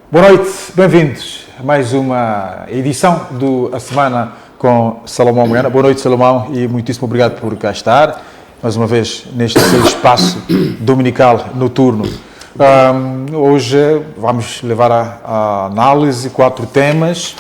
Boa noite, bem-vindos a mais uma edição do A Semana com Salomão Moiana. Boa noite, Salomão, e muitíssimo obrigado por cá estar, mais uma vez, neste seu espaço dominical noturno. Hoje vamos levar a análise 4 temas,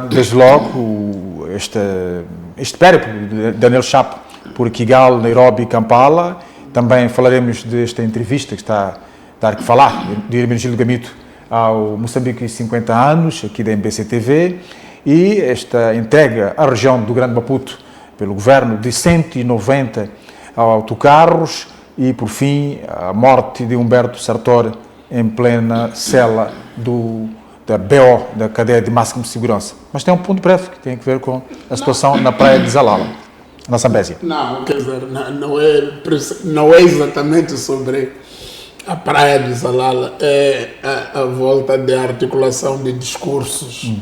desde logo este périplo de Daniel Chapo por Kigali, Nairobi e Kampala. Também falaremos desta entrevista que está a dar que falar, de Hermenegildo Gamito ao Moçambique 50 anos, aqui da MBC-TV, e esta entrega à região do Grande Maputo pelo governo de 190 autocarros e, por fim, a morte de Humberto Sartori em plena cela da BO, da cadeia de máxima segurança. Mas tem um ponto breve que tem a ver com a situação na praia de Zalala, na Zambésia. Não, quer dizer, não é exatamente sobre a praia de Zalala, é a volta da articulação de discursos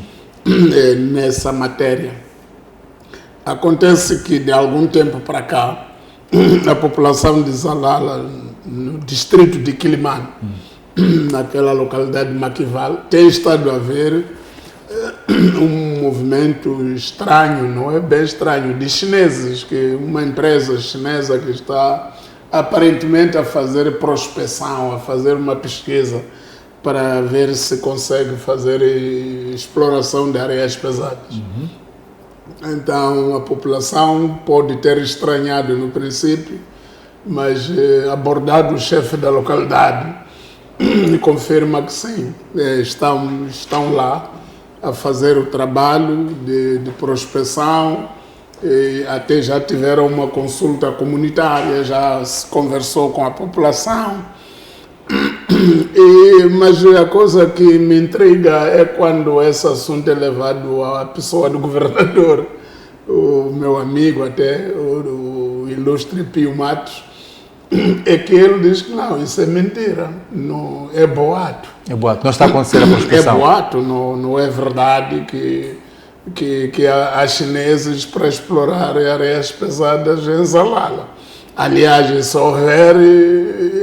nessa matéria. Acontece que de algum tempo para cá, a população de Zalala, no distrito de Quilimane, naquela localidade de Maquival, tem estado a ver um movimento estranho, não é bem estranho, de chineses, que uma empresa chinesa que está aparentemente a fazer prospecção, a fazer uma pesquisa para ver se consegue fazer exploração de areias pesadas. Então a população pode ter estranhado no princípio, mas abordado o chefe da localidade confirma que sim, estão lá a fazer o trabalho de prospecção. E até já tiveram uma consulta comunitária, já se conversou com a população. Mas a coisa que me intriga é quando esse assunto é levado à pessoa do governador, o meu amigo até, o ilustre Pio Matos, é que ele diz que não, isso é mentira, não, é boato. É boato, não está acontecendo a prospecção. É boato, não é verdade que há chineses para explorar areias pesadas em Zalala. Aliás, se houver,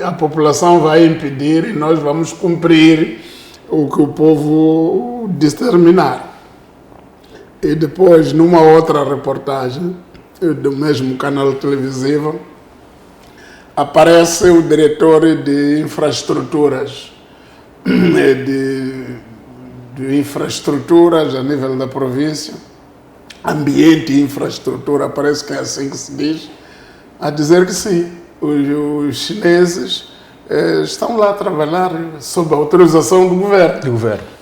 a população vai impedir e nós vamos cumprir o que o povo determinar. E depois, numa outra reportagem do mesmo canal televisivo, aparece o diretor de infraestruturas, de infraestruturas a nível da província, ambiente e infraestrutura, parece que é assim que se diz, a dizer que sim, os chineses estão lá a trabalhar sob a autorização do governo.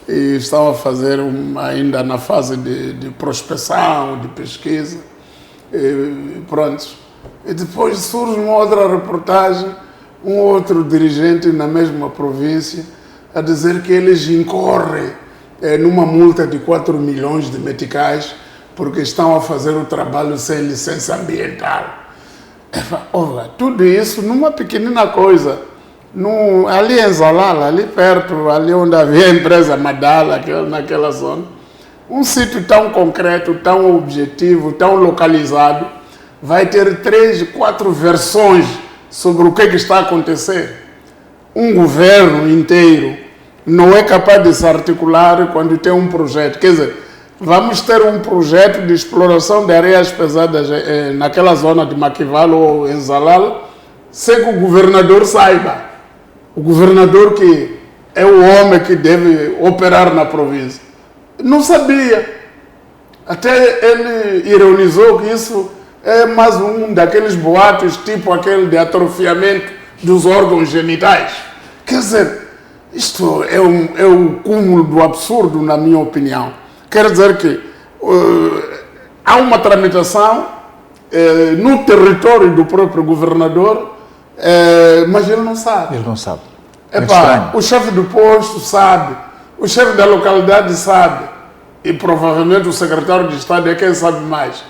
E estão a fazer, ainda na fase de prospecção, de pesquisa, e pronto. E depois surge uma outra reportagem, um outro dirigente na mesma província, a dizer que eles incorrem numa multa de 4 milhões de meticais porque estão a fazer o trabalho sem licença ambiental. Olha, tudo isso numa pequenina coisa, ali em Zalala, ali perto, ali onde havia a empresa Madala, naquela zona, um sítio tão concreto, tão objetivo, tão localizado, vai ter 3, 4 versões sobre o que está a acontecer. Um governo inteiro não é capaz de se articular quando tem um projeto. Quer dizer, vamos ter um projeto de exploração de areias pesadas naquela zona de Maquival ou em Zalala, sem que o governador saiba. O governador, que é o homem que deve operar na província, não sabia. Até ele ironizou que isso é mais um daqueles boatos, tipo aquele de atrofiamento dos órgãos genitais. Quer dizer, isto é o cúmulo do absurdo, na minha opinião. Quer dizer que há uma tramitação no território do próprio governador, mas ele não sabe. Ele não sabe. O chefe do posto sabe, o chefe da localidade sabe, e provavelmente o secretário de Estado é quem sabe mais.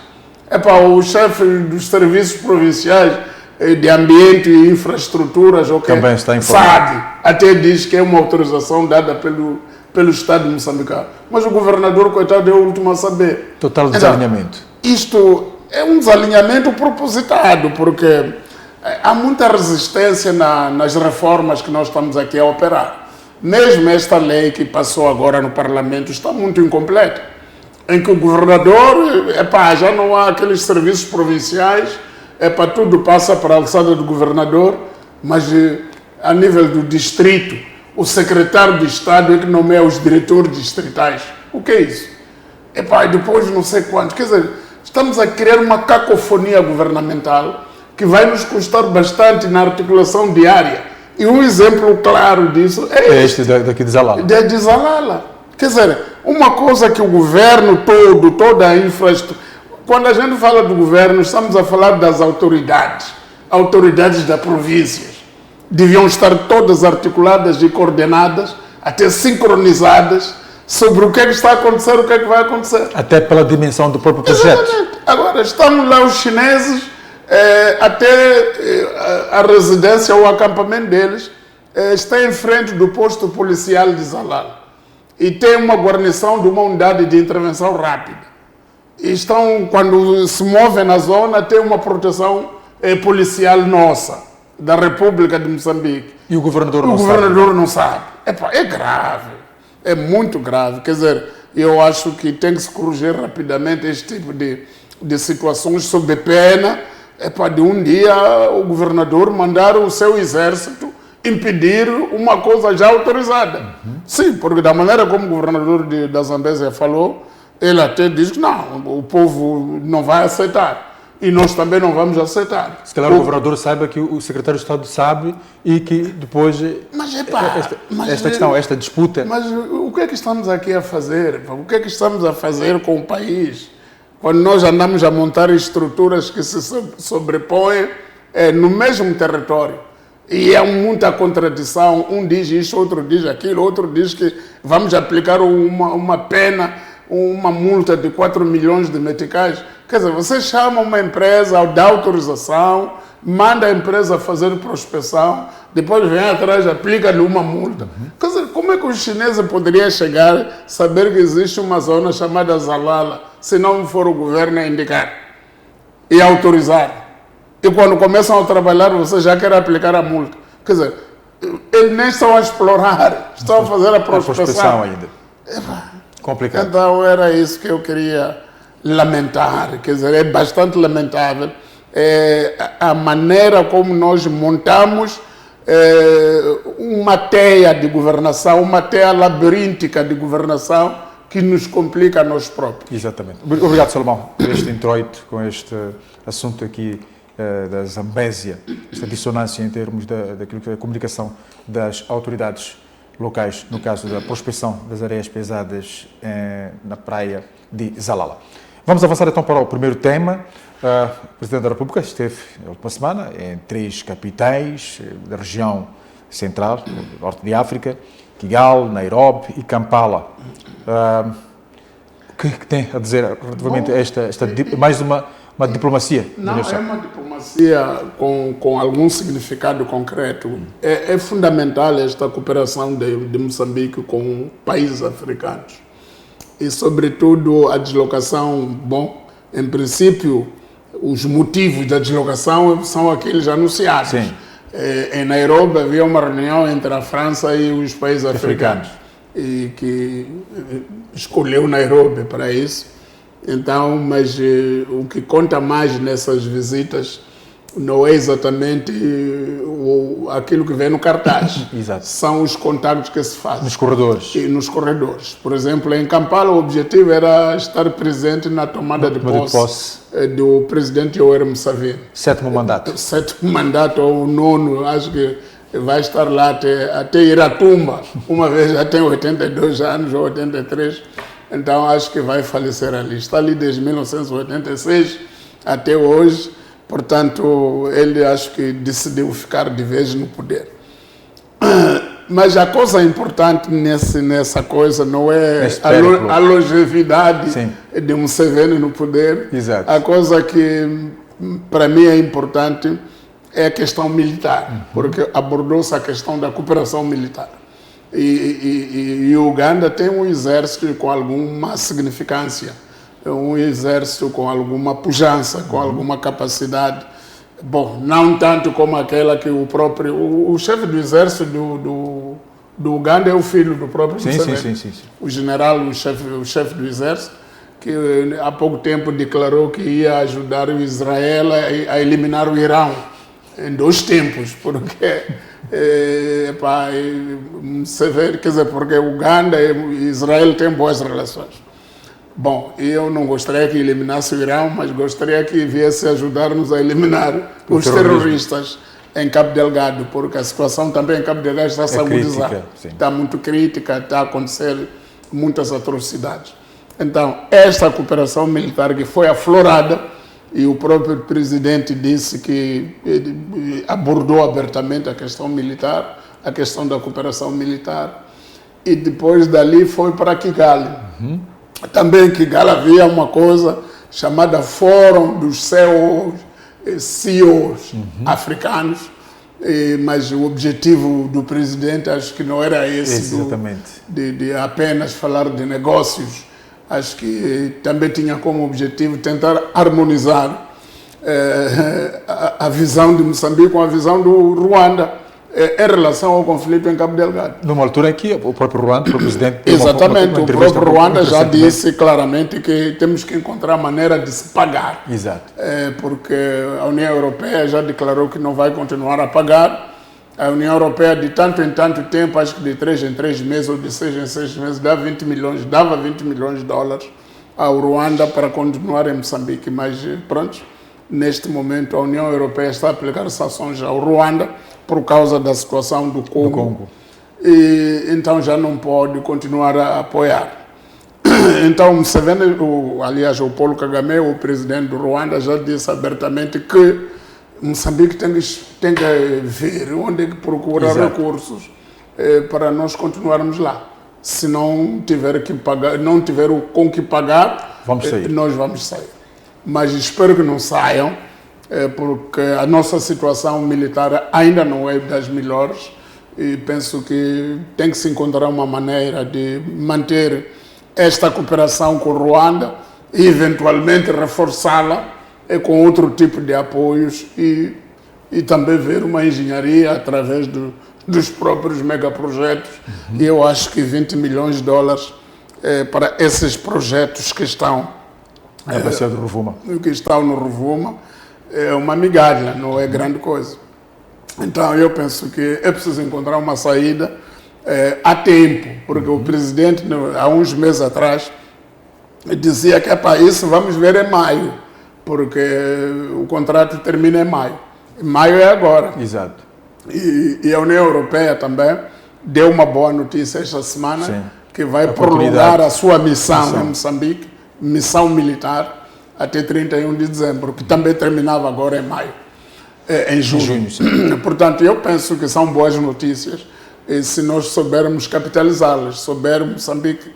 O chefe dos serviços provinciais de ambiente e infraestruturas, também está informado. Sabe, até diz que é uma autorização dada pelo Estado de Moçambique. Mas o governador, coitado, é o último a saber. Total desalinhamento. Isto é um desalinhamento propositado, porque há muita resistência nas reformas que nós estamos aqui a operar. mesmo esta lei que passou agora no Parlamento está muito incompleta, em que o governador, já não há aqueles serviços provinciais, tudo passa para a alçada do governador, mas a nível do distrito, o secretário de Estado é que nomeia os diretores distritais. O que é isso? E depois não sei quanto. Quer dizer, estamos a criar uma cacofonia governamental que vai nos custar bastante na articulação diária. E um exemplo claro disso é este daqui de Zalala. De Zalala. Quer dizer, uma coisa que o governo toda a infraestrutura... Quando a gente fala do governo, estamos a falar das autoridades das províncias. Deviam estar todas articuladas e coordenadas, até sincronizadas, sobre o que é que está a acontecer, o que é que vai acontecer. Até pela dimensão do próprio projeto. Exatamente. Agora, estamos lá os chineses, até a residência ou o acampamento deles está em frente do posto policial de Zalala. E tem uma guarnição de uma unidade de intervenção rápida. E estão, quando se movem na zona, tem uma proteção policial nossa, da República de Moçambique. E o governador não sabe. É grave, é muito grave. Quer dizer, eu acho que tem que se corrigir rapidamente este tipo de situações sob pena de um dia o governador mandar o seu exército impedir uma coisa já autorizada. Sim, porque da maneira como o governador da Zambésia falou, ele até diz que não, o povo não vai aceitar. E nós também não vamos aceitar. Se calhar o governador saiba que o secretário de Estado sabe e que depois... esta disputa... Mas o que é que estamos aqui a fazer? O que é que estamos a fazer com o país? Quando nós andamos a montar estruturas que se sobrepõem no mesmo território. E é muita contradição. Um diz isso, outro diz aquilo, outro diz que vamos aplicar uma pena, uma multa de 4 milhões de meticais. Quer dizer, você chama uma empresa, dá autorização, manda a empresa fazer prospecção, depois vem atrás, aplica-lhe uma multa. Quer dizer, como é que os chineses poderiam chegar, saber que existe uma zona chamada Zalala, se não for o governo a indicar e autorizar? E quando começam a trabalhar, você já quer aplicar a multa. Quer dizer, eles nem estão a explorar, estão a fazer a prospecção ainda. Complicado. Então era isso que eu queria lamentar. Quer dizer, é bastante lamentável a maneira como nós montamos uma teia de governação, uma teia labiríntica de governação que nos complica a nós próprios. Exatamente. Obrigado, Salomão, por este introito com este assunto aqui da Zambésia, esta dissonância em termos daquilo que é a comunicação das autoridades locais, no caso da prospecção das areias pesadas na praia de Zalala. Vamos avançar então para o primeiro tema. O Presidente da República esteve na última semana em 3 capitais da região central, do norte de África, Kigali, Nairobi e Kampala. O que tem a dizer relativamente a esta mais uma diplomacia? Não, é uma diplomacia com algum significado concreto. É fundamental esta cooperação de Moçambique com países africanos. E, sobretudo, a deslocação, em princípio, os motivos da deslocação são aqueles anunciados. Sim. Em Nairobi havia uma reunião entre a França e os países africanos. E que escolheu Nairobi para isso. Então, mas o que conta mais nessas visitas não é exatamente aquilo que vem no cartaz. Exato. São os contactos que se fazem. Nos corredores. E nos corredores. Por exemplo, em Kampala, o objetivo era estar presente na tomada de posse do presidente Yoweri Museveni. 7º mandato. 7º mandato ou 9º, acho que vai estar lá até ir à tumba. Uma vez já tem 82 anos ou 83. Então, acho que vai falecer ali. Está ali desde 1986 até hoje. Portanto, ele acho que decidiu ficar de vez no poder. Mas a coisa importante nessa coisa não é a longevidade de Museveni no poder. Exato. A coisa que, para mim, é importante é a questão militar, porque abordou-se a questão da cooperação militar. E Uganda tem um exército com alguma significância, um exército com alguma pujança, com alguma capacidade. Bom, não tanto como aquela que o chefe do exército do Uganda é o filho do próprio Museveni. Sim. O general, o chefe do exército, que há pouco tempo declarou que ia ajudar o Israel a eliminar o Irão em 2 tempos, porque Museveni, quer dizer, porque Uganda e Israel têm boas relações. Bom, eu não gostaria que eliminasse o Irão, mas gostaria que viesse ajudar-nos a eliminar os terroristas em Cabo Delgado, porque a situação também em Cabo Delgado está a se agudizar. Está muito crítica, está a acontecer muitas atrocidades. Então, esta cooperação militar que foi aflorada, e o próprio presidente disse que abordou abertamente a questão militar, a questão da cooperação militar, e depois dali foi para Kigali. Também em Kigali havia uma coisa chamada Fórum dos CEOs africanos, mas o objetivo do presidente acho que não era esse, de apenas falar de negócios. Acho que também tinha como objetivo tentar harmonizar a visão de Moçambique com a visão do Ruanda em relação ao conflito em Cabo Delgado. Numa altura em que o próprio Ruanda, o presidente... Exatamente, o próprio Ruanda já disse claramente que temos que encontrar maneira de se pagar. Exato. Porque a União Europeia já declarou que não vai continuar a pagar. A União Europeia, de tanto em tanto tempo, acho que de 3 em 3 meses ou de 6 em 6 meses, dava 20 milhões de dólares ao Ruanda para continuar em Moçambique. Mas, pronto, neste momento a União Europeia está a aplicar sanções ao Ruanda por causa da situação do Congo. E então já não pode continuar a apoiar. Então, Museveni, aliás, o Paulo Kagame, o presidente do Ruanda, já disse abertamente que Moçambique tem que ver onde é que procurar recursos para nós continuarmos lá. Se não tiver que pagar, não tiver com que pagar, nós vamos sair. Mas espero que não saiam, porque a nossa situação militar ainda não é das melhores e penso que tem que se encontrar uma maneira de manter esta cooperação com o Ruanda e eventualmente reforçá-la com outro tipo de apoios e também ver uma engenharia através dos próprios megaprojetos. E eu acho que 20 milhões de dólares para esses projetos que estão no Rovuma é uma migalha, não é grande coisa. Então eu penso que é preciso encontrar uma saída a tempo, porque o presidente, há uns meses atrás, dizia que isso vamos ver em maio, porque o contrato termina em maio. Maio é agora. Exato. E a União Europeia também deu uma boa notícia esta semana, que vai prolongar a sua missão em Moçambique, missão militar, até 31 de dezembro, que também terminava agora em maio, em junho. Portanto, eu penso que são boas notícias, se nós soubermos capitalizá-las, soubermos Moçambique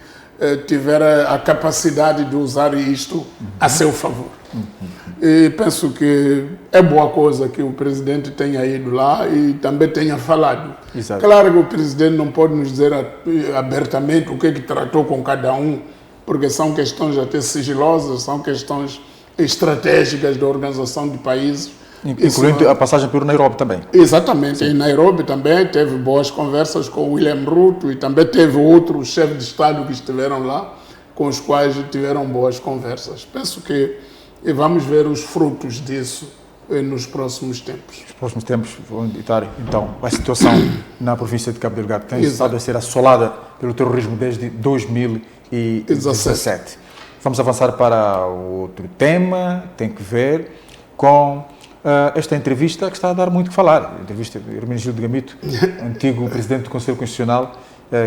tiver a capacidade de usar isto a seu favor. E penso que é boa coisa que o presidente tenha ido lá e também tenha falado. Exato. Claro que o presidente não pode nos dizer abertamente o que é que tratou com cada um, porque são questões até sigilosas, são questões estratégicas da organização de países. Incluindo a passagem por Nairobi também. Exatamente. Em Nairobi também teve boas conversas com o William Ruto e também teve outros chefes de Estado que estiveram lá, com os quais tiveram boas conversas. Penso que vamos ver os frutos disso nos próximos tempos. Os próximos tempos vão ditar, então, a situação na província de Cabo Delgado, que tem estado a ser assolada pelo terrorismo desde 2017. Vamos avançar para outro tema, tem que ver com esta entrevista que está a dar muito o que falar. A entrevista de Hermenegildo Gamito, antigo presidente do Conselho Constitucional,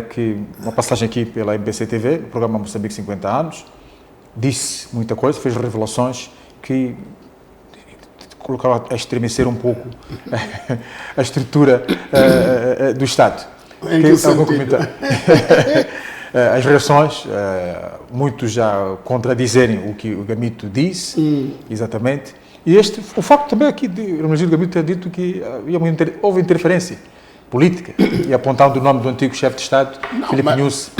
que uma passagem aqui pela MBC TV, o programa Moçambique 50 anos, disse muita coisa, fez revelações que colocaram a estremecer um pouco a estrutura do Estado. Em que sentido? As reações, muitos já contradizerem o que o Gamito disse, exatamente. E o facto também aqui de Hermenegildo Gamito ter dito que houve interferência política, e apontando o nome do antigo chefe de Estado, Filipe Nyusi.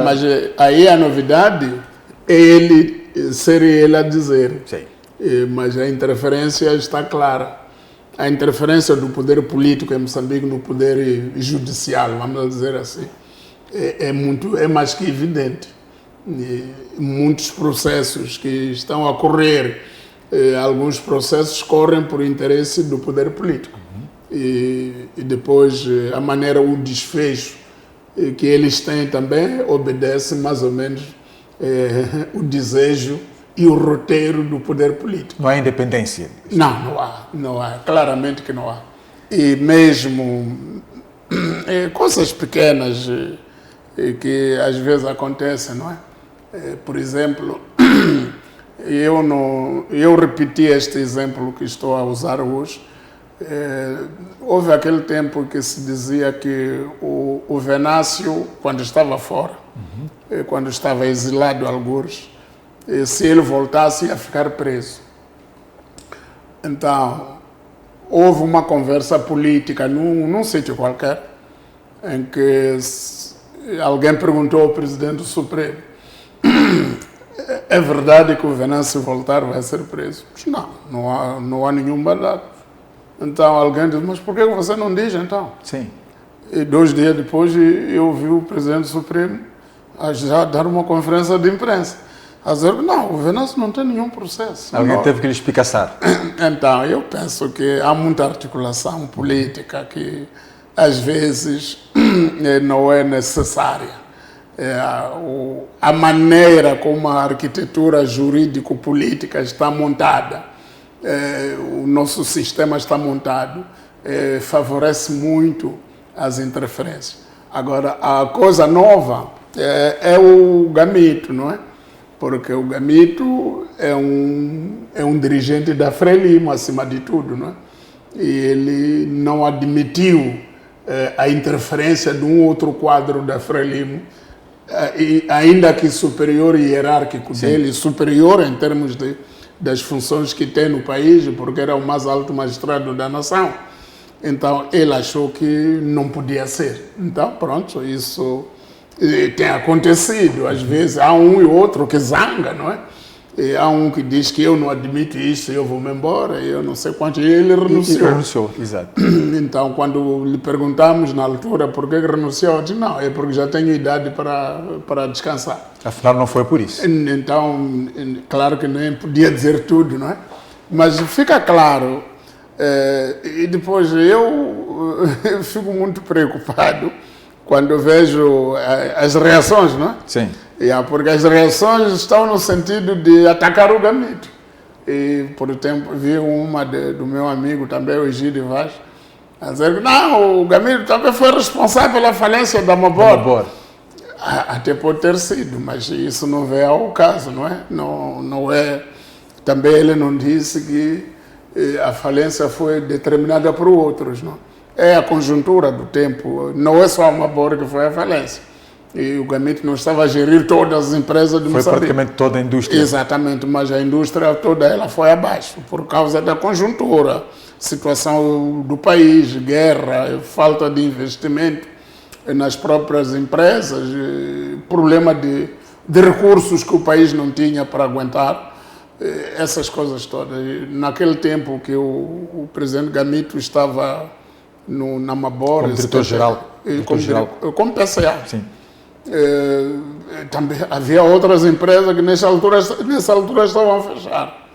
Mas aí a novidade é ser ele a dizer. Sim. Mas a interferência está clara. a interferência do poder político em Moçambique no poder judicial, vamos dizer assim, é mais que evidente. E muitos processos que estão a correr, alguns processos correm por interesse do poder político. E depois a maneira, o desfecho que eles têm também obedece mais ou menos o desejo e o roteiro do poder político. Não há independência? Não há, claramente que não há. E mesmo coisas pequenas que às vezes acontecem, não é? Por exemplo, eu repeti este exemplo que estou a usar hoje. Houve aquele tempo que se dizia que o Venâncio, quando estava fora, quando estava exilado a algures, se ele voltasse ia ficar preso. Então, houve uma conversa política num sítio qualquer, em que alguém perguntou ao presidente do Supremo: é verdade que o Venâncio voltar vai ser preso? Não há nenhum mandato. Então alguém diz: mas por que você não diz então? Sim. E 2 dias depois eu vi o presidente do Supremo a já dar uma conferência de imprensa, a dizer que não, o Venâncio não tem nenhum processo. Alguém teve que lhe espicaçar. Então, eu penso que há muita articulação política que às vezes não é necessária. A maneira como a arquitetura jurídico-política está montada, o nosso sistema está montado, favorece muito as interferências. Agora, a coisa nova é o Gamito, não é? Porque o Gamito é um dirigente da Frelimo, acima de tudo, não é? E ele não admitiu a interferência de um outro quadro da Frelimo, ainda que superior hierárquico dele, superior em termos das funções que tem no país, porque era o mais alto magistrado da nação. Então, ele achou que não podia ser. Então, pronto, isso tem acontecido. Às vezes, há um e outro que zanga, não é? E há um que diz que eu não admito isso, eu vou-me embora, eu não sei quanto. E ele renunciou. Ele renunciou, exato. Então, quando lhe perguntamos na altura por que renunciou, eu disse: não, é porque já tenho idade para descansar. Afinal, não foi por isso. Então, claro que nem podia dizer tudo, não é? Mas fica claro. E depois eu fico muito preocupado quando vejo as reações, não é? Sim. Porque as reações estão no sentido de atacar o Gamito. E, por tempo, vi uma do meu amigo também, o Egídio Vaz, a dizer que não, o Gamito também foi responsável pela falência da Mabor. Até pode ter sido, mas isso não vem ao caso, não é? Não é. Também ele não disse que a falência foi determinada por outros, não? É a conjuntura do tempo, não é só a Mabor que foi a falência. E o Gamito não estava a gerir todas as empresas de Moçambique. Foi praticamente toda a indústria. Exatamente, mas a indústria toda ela foi abaixo, por causa da conjuntura, situação do país, guerra, falta de investimento nas próprias empresas, problema de recursos que o país não tinha para aguentar, essas coisas todas. Naquele tempo que o presidente Gamito estava na Mabor, como diretor-geral, como PCA. Sim. Também havia outras empresas que nessa altura estavam a fechar,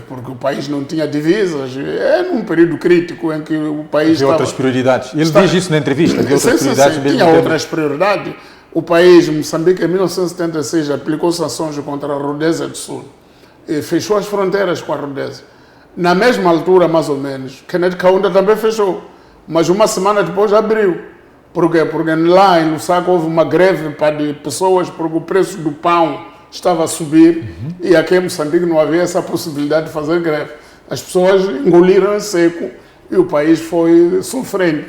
porque o país não tinha divisas. É num período crítico em que o país havia outras prioridades. Ele diz isso na entrevista, havia outras prioridades. Sim, tinha outras prioridades. O país, Moçambique, em 1976, aplicou sanções contra a Rodésia do Sul e fechou as fronteiras com a Rodésia. Na mesma altura, mais ou menos, Kenneth Kaunda também fechou, mas uma semana depois abriu. Por quê? Porque lá em Lusaka houve uma greve de pessoas porque o preço do pão estava a subir e aqui em Moçambique não havia essa possibilidade de fazer greve. As pessoas engoliram em seco e o país foi sofrendo.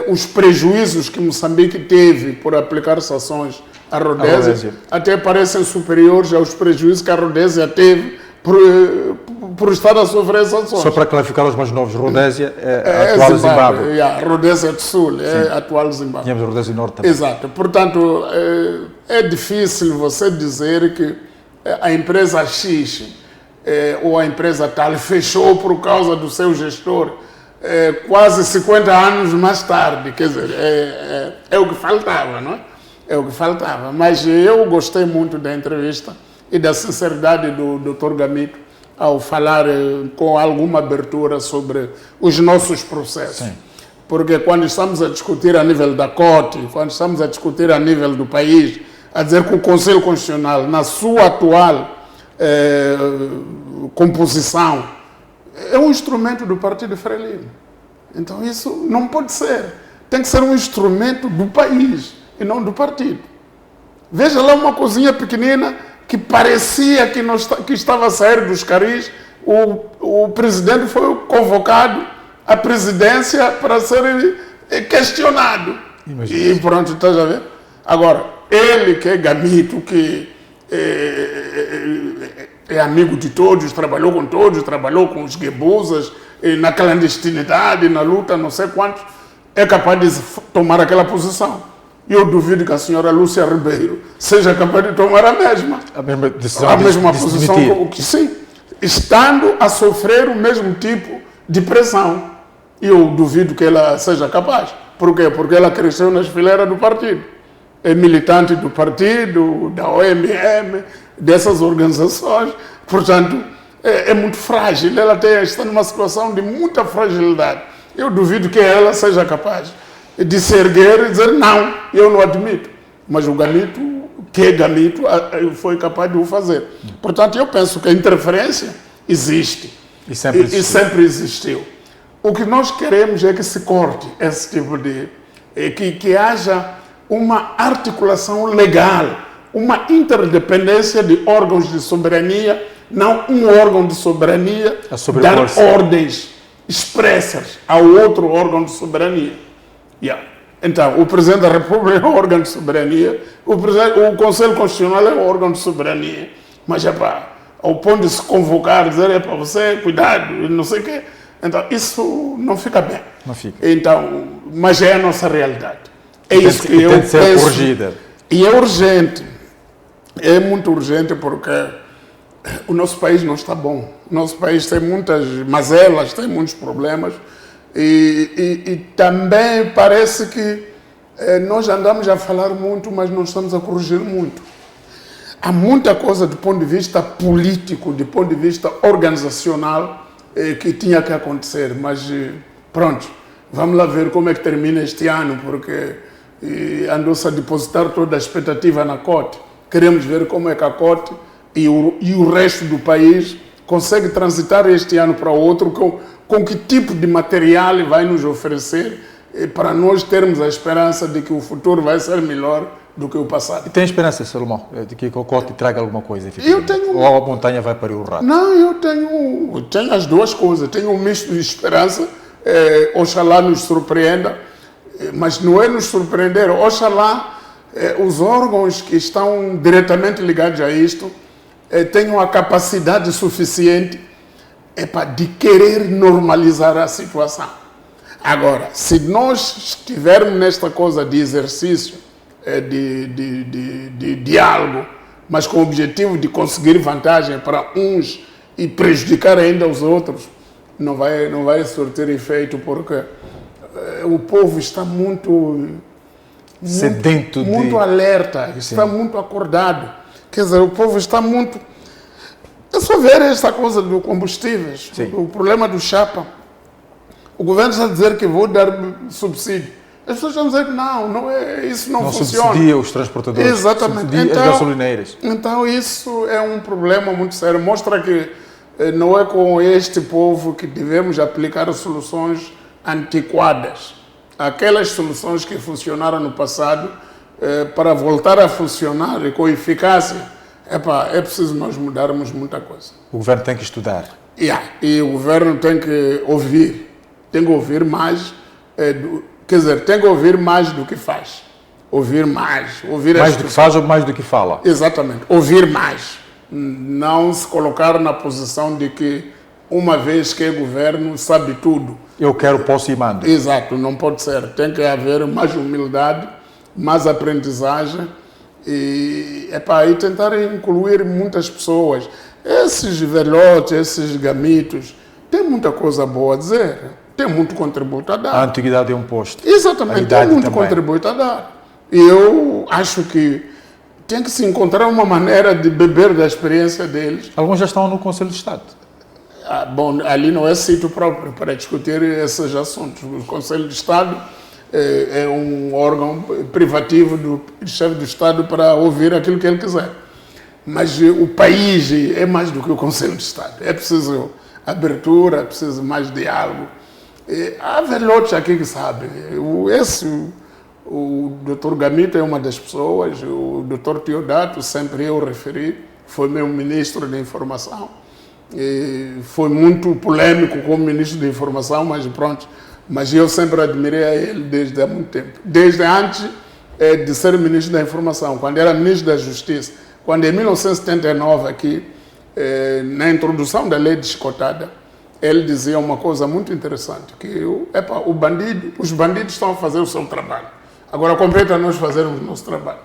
Os prejuízos que Moçambique teve por aplicar sanções à Rodésia até parecem superiores aos prejuízos que a Rodésia teve por estar a sofrer sanções. Só para clarificar os mais novos, Rodésia é a atual Zimbábue. A Rodésia do Sul é a atual Zimbábue. Tínhamos a Rodésia do Norte também. Exato. Portanto, é difícil você dizer que a empresa X ou a empresa tal fechou por causa do seu gestor quase 50 anos mais tarde. Quer dizer, é o que faltava, não é? É o que faltava. Mas eu gostei muito da entrevista e da sinceridade do Dr. Gamito ao falar com alguma abertura sobre os nossos processos. Sim. Porque quando estamos a discutir a nível da Corte, quando estamos a discutir a nível do país, a dizer que o Conselho Constitucional, na sua atual composição, é um instrumento do Partido Frelimo. Então isso não pode ser. Tem que ser um instrumento do país e não do partido. Veja lá uma coisinha pequenina que parecia que estava a sair dos caris. O presidente foi convocado à presidência para ser questionado. Imagina. E pronto, estás a ver? Agora, ele que é Gamito, que é amigo de todos, trabalhou com os guebusas, na clandestinidade, na luta, não sei quantos, é capaz de tomar aquela posição. E eu duvido que a senhora Lúcia Ribeiro seja capaz de tomar a mesma decisão, a mesma posição, que sim, estando a sofrer o mesmo tipo de pressão. E eu duvido que ela seja capaz. Por quê? Porque ela cresceu nas fileiras do partido. É militante do partido, da OMM, dessas organizações. Portanto, é muito frágil. Ela está numa situação de muita fragilidade. Eu duvido que ela seja capaz de se erguer e dizer, não, eu não admito. Mas o Gamito, que é Gamito, foi capaz de o fazer. Portanto, eu penso que a interferência existe. E sempre existiu. O que nós queremos é que se corte esse tipo de... que haja uma articulação legal, uma interdependência de órgãos de soberania, não um órgão de soberania dar ordens expressas ao outro órgão de soberania. Então, o Presidente da República é um órgão de soberania, o Conselho Constitucional é um órgão de soberania, mas ao ponto de se convocar, dizer, você, cuidado, não sei o quê, então isso não fica bem. Não fica. Então, mas é a nossa realidade. É isso que eu penso. Tem de ser corrigida. E é urgente, é muito urgente porque o nosso país não está bom. O nosso país tem muitas mazelas, tem muitos problemas. E também parece que nós andamos a falar muito, mas não estamos a corrigir muito. Há muita coisa do ponto de vista político, do ponto de vista organizacional, que tinha que acontecer. Mas pronto, vamos lá ver como é que termina este ano, porque andou-se a depositar toda a expectativa na COT. Queremos ver como é que a COT e o resto do país consegue transitar este ano para o outro, com que tipo de material vai nos oferecer para nós termos a esperança de que o futuro vai ser melhor do que o passado. E tem esperança, Salomão, de que o COT traga alguma coisa? Ou a montanha vai parir o rato? Não, eu tenho as duas coisas. Tenho um misto de esperança, oxalá nos surpreenda, mas não é nos surpreender, oxalá os órgãos que estão diretamente ligados a isto tenham a capacidade suficiente de querer normalizar a situação. Agora, se nós estivermos nesta coisa de exercício, de diálogo, mas com o objetivo de conseguir vantagem para uns e prejudicar ainda os outros, não vai surtir efeito, porque o povo está muito sedento, muito alerta, está muito acordado. Quer dizer, o povo está muito... É só ver esta coisa dos combustíveis, o problema do chapa. O governo está a dizer que vou dar subsídio. As pessoas estão a dizer que isso não funciona. Subsidia os transportadores, exatamente. Subsidia as gasolineiras. Então isso é um problema muito sério. Mostra que não é com este povo que devemos aplicar soluções antiquadas. Aquelas soluções que funcionaram no passado, para voltar a funcionar e com eficácia, é preciso nós mudarmos muita coisa. O governo tem que estudar. E o governo tem que ouvir. Tem que ouvir mais, tem que ouvir mais do que faz. Ouvir mais. Mais do que faz ou mais do que fala? Exatamente. Ouvir mais. Não se colocar na posição de que, uma vez que é governo, sabe tudo. Eu quero, posso e mando. Exato, não pode ser. Tem que haver mais humildade, mais aprendizagem e tentar incluir muitas pessoas. esses velhotes, esses gamitos, têm muita coisa boa a dizer, tem muito contributo a dar. A antiguidade é um posto. Exatamente, tem muito contributo a dar. E eu acho que tem que se encontrar uma maneira de beber da experiência deles. Alguns já estão no Conselho de Estado. Bom, ali não é sítio próprio para discutir esses assuntos. O Conselho de Estado é um órgão privativo do chefe do Estado para ouvir aquilo que ele quiser. Mas o país é mais do que o Conselho de Estado. É preciso abertura, é preciso mais diálogo. Há velhotes aqui que sabem. O Dr. Gamito é uma das pessoas, o Dr. Teodato, sempre eu referi, foi meu ministro de Informação. Foi muito polêmico como ministro de Informação, mas pronto. Mas eu sempre admirei a ele desde há muito tempo. Desde antes de ser ministro da Informação, quando era ministro da Justiça, quando em 1979 aqui, na introdução da lei de chicotada, ele dizia uma coisa muito interessante, que os bandidos estão a fazer o seu trabalho. Agora compete a nós fazermos o nosso trabalho.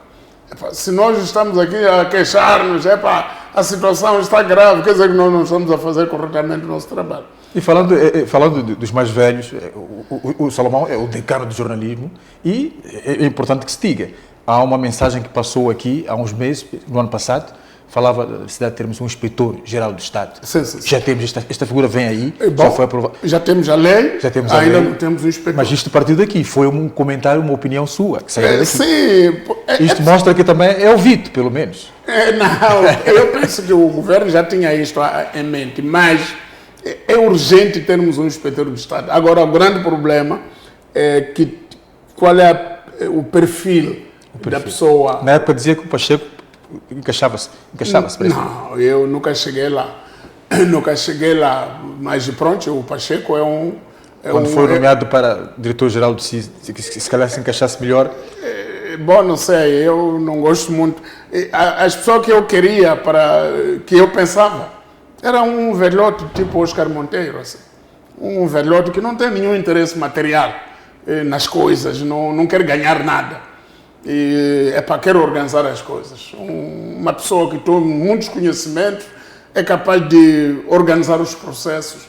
Se nós estamos aqui a queixar-nos, a situação está grave, quer dizer que nós não estamos a fazer corretamente o nosso trabalho. E falando dos mais velhos, o Salomão é o decano do jornalismo e é importante que se diga. Há uma mensagem que passou aqui há uns meses, no ano passado, falava da necessidade de termos um inspetor-geral do Estado. Sim. Já temos esta figura, vem aí, bom, já foi aprovada. Já temos a lei, ainda não temos um inspetor. Mas isto partiu daqui, foi um comentário, uma opinião sua, que saiu daqui. Sim. Isto mostra que também é ouvido, pelo menos. Não, eu penso que o governo já tinha isto em mente, mas é urgente termos um inspetor do Estado. Agora, o grande problema é qual é o perfil da pessoa. Na época dizia que o Pacheco encaixava-se para isso. Não, eu nunca cheguei lá. Mas pronto, o Pacheco é um... Quando foi nomeado para diretor-geral do CIS, se calhar se encaixasse melhor. Bom, não sei, eu não gosto muito. As pessoas que eu queria, que eu pensava, era um velhote tipo Oscar Monteiro, assim. Um velhote que não tem nenhum interesse material nas coisas, não quer ganhar nada. Quer organizar as coisas. Uma pessoa que tem muitos conhecimentos é capaz de organizar os processos,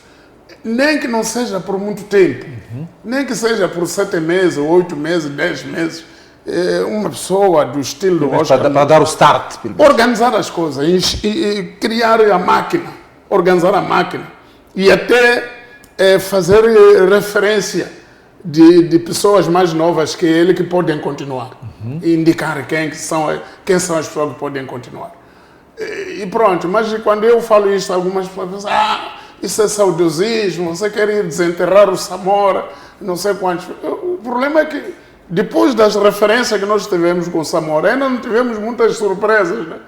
nem que não seja por muito tempo, nem que seja por 7 meses, 8 meses, 10 meses. Uma pessoa do estilo do Oscar... Para dar o start. Organizar as coisas e criar a máquina, organizar a máquina e até fazer referência de pessoas mais novas que ele que podem continuar. E indicar quem são as pessoas que podem continuar. E pronto, mas quando eu falo isso, algumas pessoas pensam, isso é saudosismo, você quer ir desenterrar o Samora, não sei quantos. O problema é que depois das referências que nós tivemos com o Samora, ainda não tivemos muitas surpresas, né?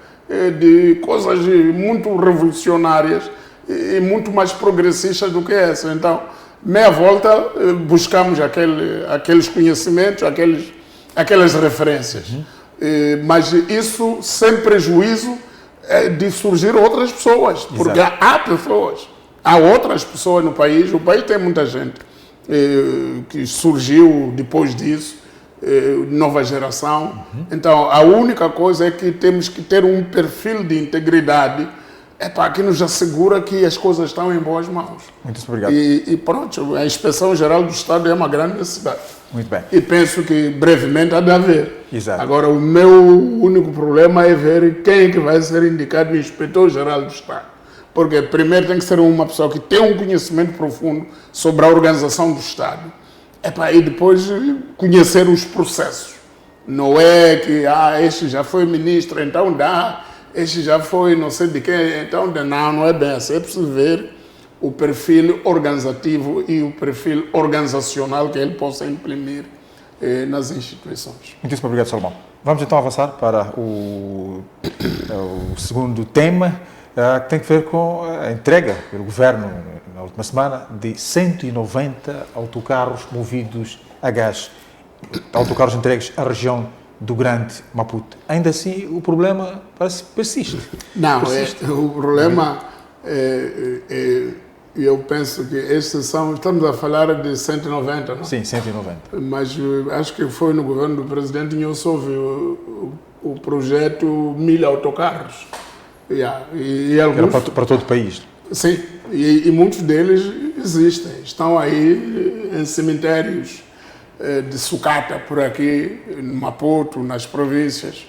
De coisas muito revolucionárias e muito mais progressistas do que essa. Então, meia volta, buscamos aqueles conhecimentos, aquelas referências. Mas isso sem prejuízo de surgir outras pessoas. Porque há outras pessoas no país, o país tem muita gente que surgiu depois disso, nova geração. Então, a única coisa é que temos que ter um perfil de integridade que nos assegura que as coisas estão em boas mãos. Muito obrigado. E pronto, a Inspeção Geral do Estado é uma grande necessidade. Muito bem. E penso que brevemente há de haver. Exato. Agora, o meu único problema é ver quem é que vai ser indicado Inspetor-Geral do Estado. Porque primeiro tem que ser uma pessoa que tem um conhecimento profundo sobre a organização do Estado. E depois conhecer os processos. Não é que este já foi ministro, então dá, este já foi não sei de quem, então dá. Não é bem assim. É preciso ver o perfil organizativo e o perfil organizacional que ele possa imprimir nas instituições. Muitíssimo obrigado, Salomão. Vamos então avançar para o segundo tema, que tem a ver com a entrega pelo Governo, na última semana, de 190 autocarros movidos a gás. Autocarros entregues à região do Grande Maputo. Ainda assim, o problema persiste. Não, o problema eu penso que estamos a falar de 190, não? Sim, 190. Mas acho que foi no governo do presidente Inhosso o projeto 1000 autocarros. E Era alguns, para todo o país. sim, e muitos deles existem. Estão aí em cemitérios de sucata por aqui, no Maputo, nas províncias.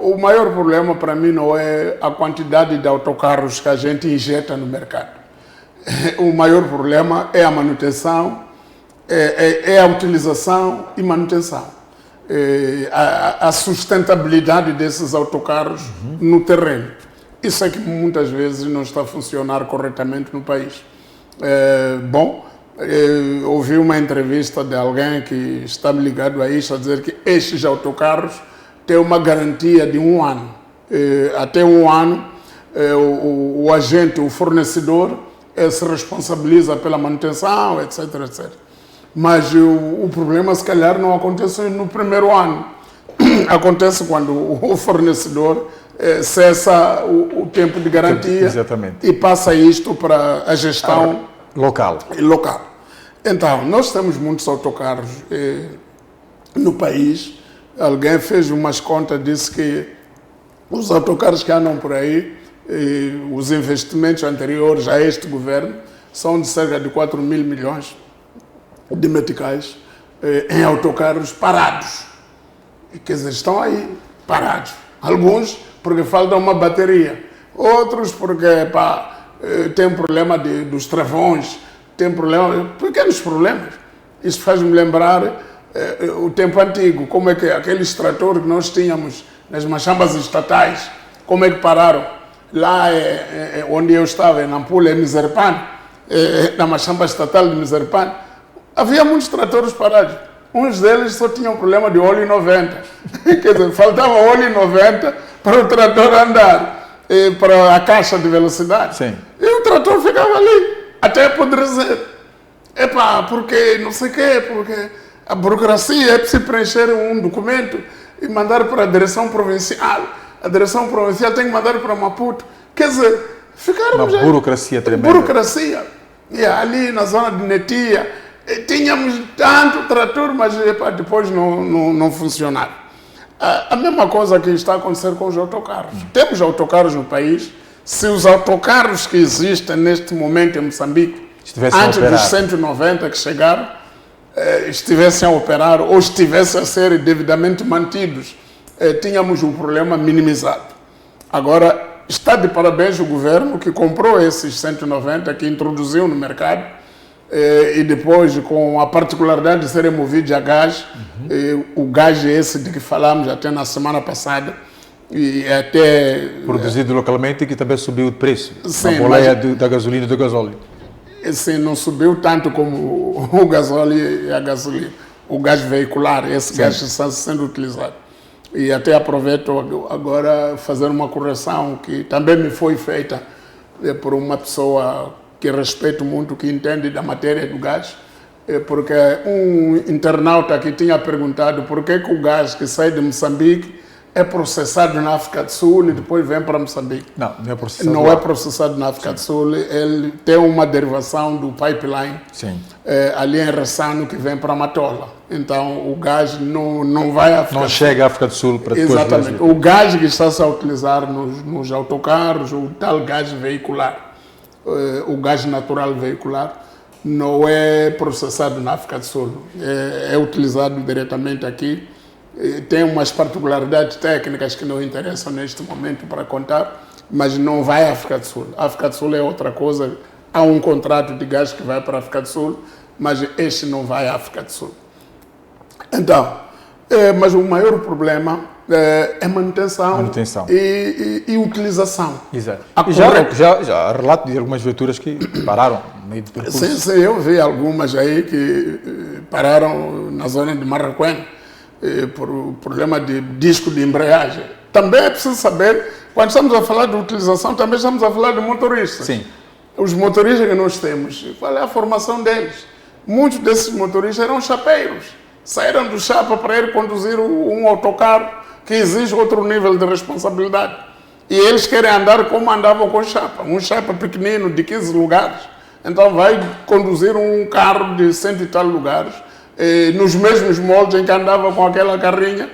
O maior problema para mim não é a quantidade de autocarros que a gente injeta no mercado. O maior problema é a manutenção, é a utilização e manutenção. A sustentabilidade desses autocarros no terreno. Isso é que muitas vezes não está a funcionar corretamente no país. Ouvi uma entrevista de alguém que está me ligado a isso, a dizer que estes autocarros têm uma garantia de 1 ano. Até 1 ano, o agente, o fornecedor, se responsabiliza pela manutenção, etc, etc. Mas o problema, se calhar, não acontece no primeiro ano. Acontece quando o fornecedor cessa o tempo de garantia. Exatamente. E passa isto para a gestão local. Então, nós temos muitos autocarros no país. Alguém fez umas contas, disse que os autocarros que andam por aí, os investimentos anteriores a este governo, são de cerca de 4 mil milhões de meticais em autocarros parados. Quer dizer, estão aí parados. Alguns porque falta uma bateria, outros porque tem problema dos travões, tem pequenos problemas. Isso faz-me lembrar o tempo antigo, como é que aqueles tratores que nós tínhamos nas machambas estatais, como é que pararam? Lá onde eu estava, em Nampula, em Miserpan, na machamba estatal de Miserpan, havia muitos tratores parados. Uns deles só tinham problema de óleo 90. Quer dizer, faltava óleo 90 para o trator andar, para a caixa de velocidade. Sim. E o trator ficava ali, até apodrecer. Porque não sei o quê, porque a burocracia é preciso preencher um documento e mandar para a direção provincial. A direção provincial tem que mandar para Maputo. Quer dizer, ficaram... Uma burocracia tremenda. Burocracia. E ali na zona de Netia, tínhamos tanto trator, mas depois não funcionava. A mesma coisa que está a acontecer com os autocarros. Temos autocarros no país. Se os autocarros que existem neste momento em Moçambique, antes dos 190 que chegaram, estivessem a operar ou estivessem a ser devidamente mantidos, tínhamos um problema minimizado. Agora, está de parabéns o governo que comprou esses 190, que introduziu no mercado, e depois, com a particularidade de serem movidos a gás, o gás esse de que falamos até na semana passada, e até... Produzido localmente e que também subiu de preço. Sim, a boleia da gasolina e do gasóleo. Sim, não subiu tanto como o gasóleo e a gasolina. O gás veicular, esse gás está sendo utilizado. E até aproveito agora fazer uma correção que também me foi feita por uma pessoa que respeito muito, que entende da matéria do gás, porque um internauta que tinha perguntado por que o gás que sai de Moçambique é processado na África do Sul e depois vem para Moçambique. Não é processado. Não é processado na África do Sul, ele tem uma derivação do pipeline ali em Ressano que vem para Matola. Então o gás não vai à África Não chega à África do Sul para depois... Exatamente. O gás que está-se a utilizar nos autocarros, o tal gás veicular, o gás natural veicular, não é processado na África do Sul. É utilizado diretamente aqui. Tem umas particularidades técnicas que não interessam neste momento para contar, mas não vai à África do Sul. A África do Sul é outra coisa. Há um contrato de gás que vai para a África do Sul, mas este não vai à África do Sul. Então, mas o maior problema é manutenção. E utilização. Exato. E já há relato de algumas viaturas que pararam no meio do percurso. Sim, eu vi algumas aí que pararam na zona de Marraquém, por problema de disco de embreagem. Também é preciso saber, quando estamos a falar de utilização, também estamos a falar de motoristas. Sim. Os motoristas que nós temos, qual é a formação deles? Muitos desses motoristas eram chapeiros. Saíram do chapa para ir conduzir um autocarro que exige outro nível de responsabilidade. E eles querem andar como andavam com chapa. Um chapa pequenino de 15 lugares. Então vai conduzir um carro de 100 e tal lugares, nos mesmos moldes em que andava com aquela carrinha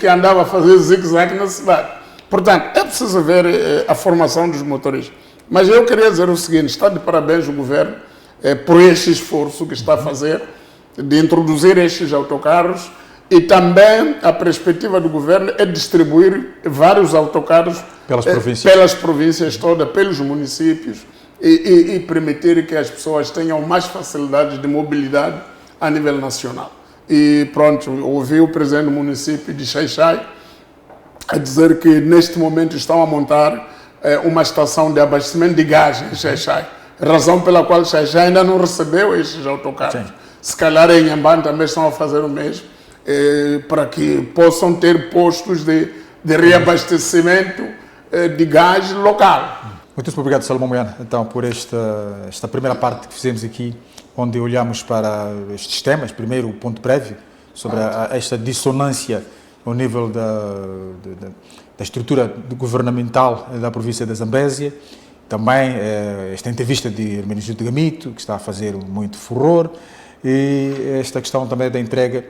que andava a fazer zigue-zague na cidade. Portanto, é preciso ver a formação dos motoristas. Mas eu queria dizer o seguinte, está de parabéns o governo por este esforço que está a fazer de introduzir estes autocarros e também a perspectiva do governo é distribuir vários autocarros pelas províncias todas, pelos municípios e permitir que as pessoas tenham mais facilidade de mobilidade a nível nacional. E pronto, ouvi o presidente do município de Xai-Xai a dizer que neste momento estão a montar uma estação de abastecimento de gás em Xai-Xai, razão pela qual Xai-Xai ainda não recebeu estes autocarros. Sim. Se calhar em Inhambane também estão a fazer o mesmo, para que possam ter postos de reabastecimento de gás local. Muito obrigado, Salomão Moiana, então, por esta primeira parte que fizemos aqui, onde olhamos para estes temas. Primeiro, o ponto prévio sobre esta dissonância ao nível da estrutura governamental da província da Zambésia. Também esta entrevista de Hermenegildo Gamito, que está a fazer muito furor, e esta questão também da entrega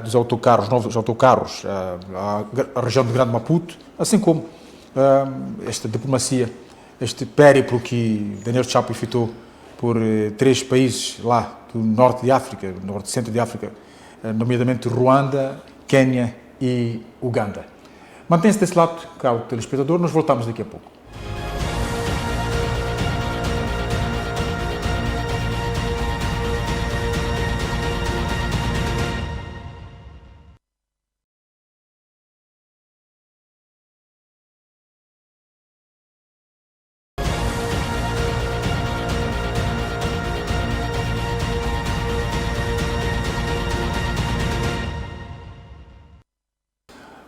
dos autocarros, novos autocarros à região de Grande Maputo, assim como esta diplomacia, este périplo que Daniel Chapo efetuou por 3 países lá do norte de África, norte e centro de África, nomeadamente Ruanda, Quênia e Uganda. Mantenha-se desse lado, caro telespectador, nós voltamos daqui a pouco.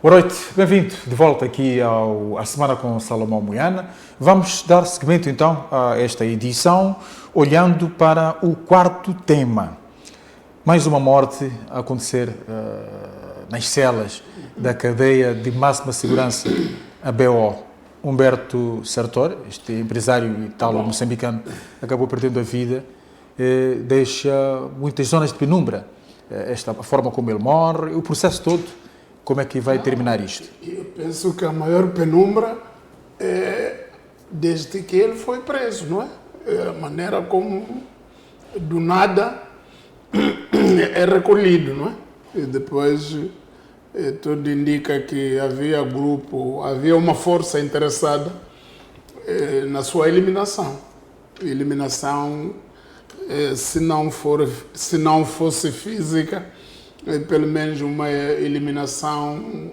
Boa noite, bem-vindo de volta aqui à Semana com Salomão Moiana. Vamos dar seguimento então a esta edição, olhando para o quarto tema. Mais uma morte a acontecer nas celas da cadeia de máxima segurança, a BO. Humberto Sartori, este empresário italo-moçambicano, acabou perdendo a vida, deixa muitas zonas de penumbra. A forma como ele morre, o processo todo. Como é que vai terminar isto? Eu penso que a maior penumbra é desde que ele foi preso, não é? A maneira como do nada é recolhido, não é? E depois tudo indica que havia uma força interessada na sua eliminação. Eliminação, se não fosse física, pelo menos uma eliminação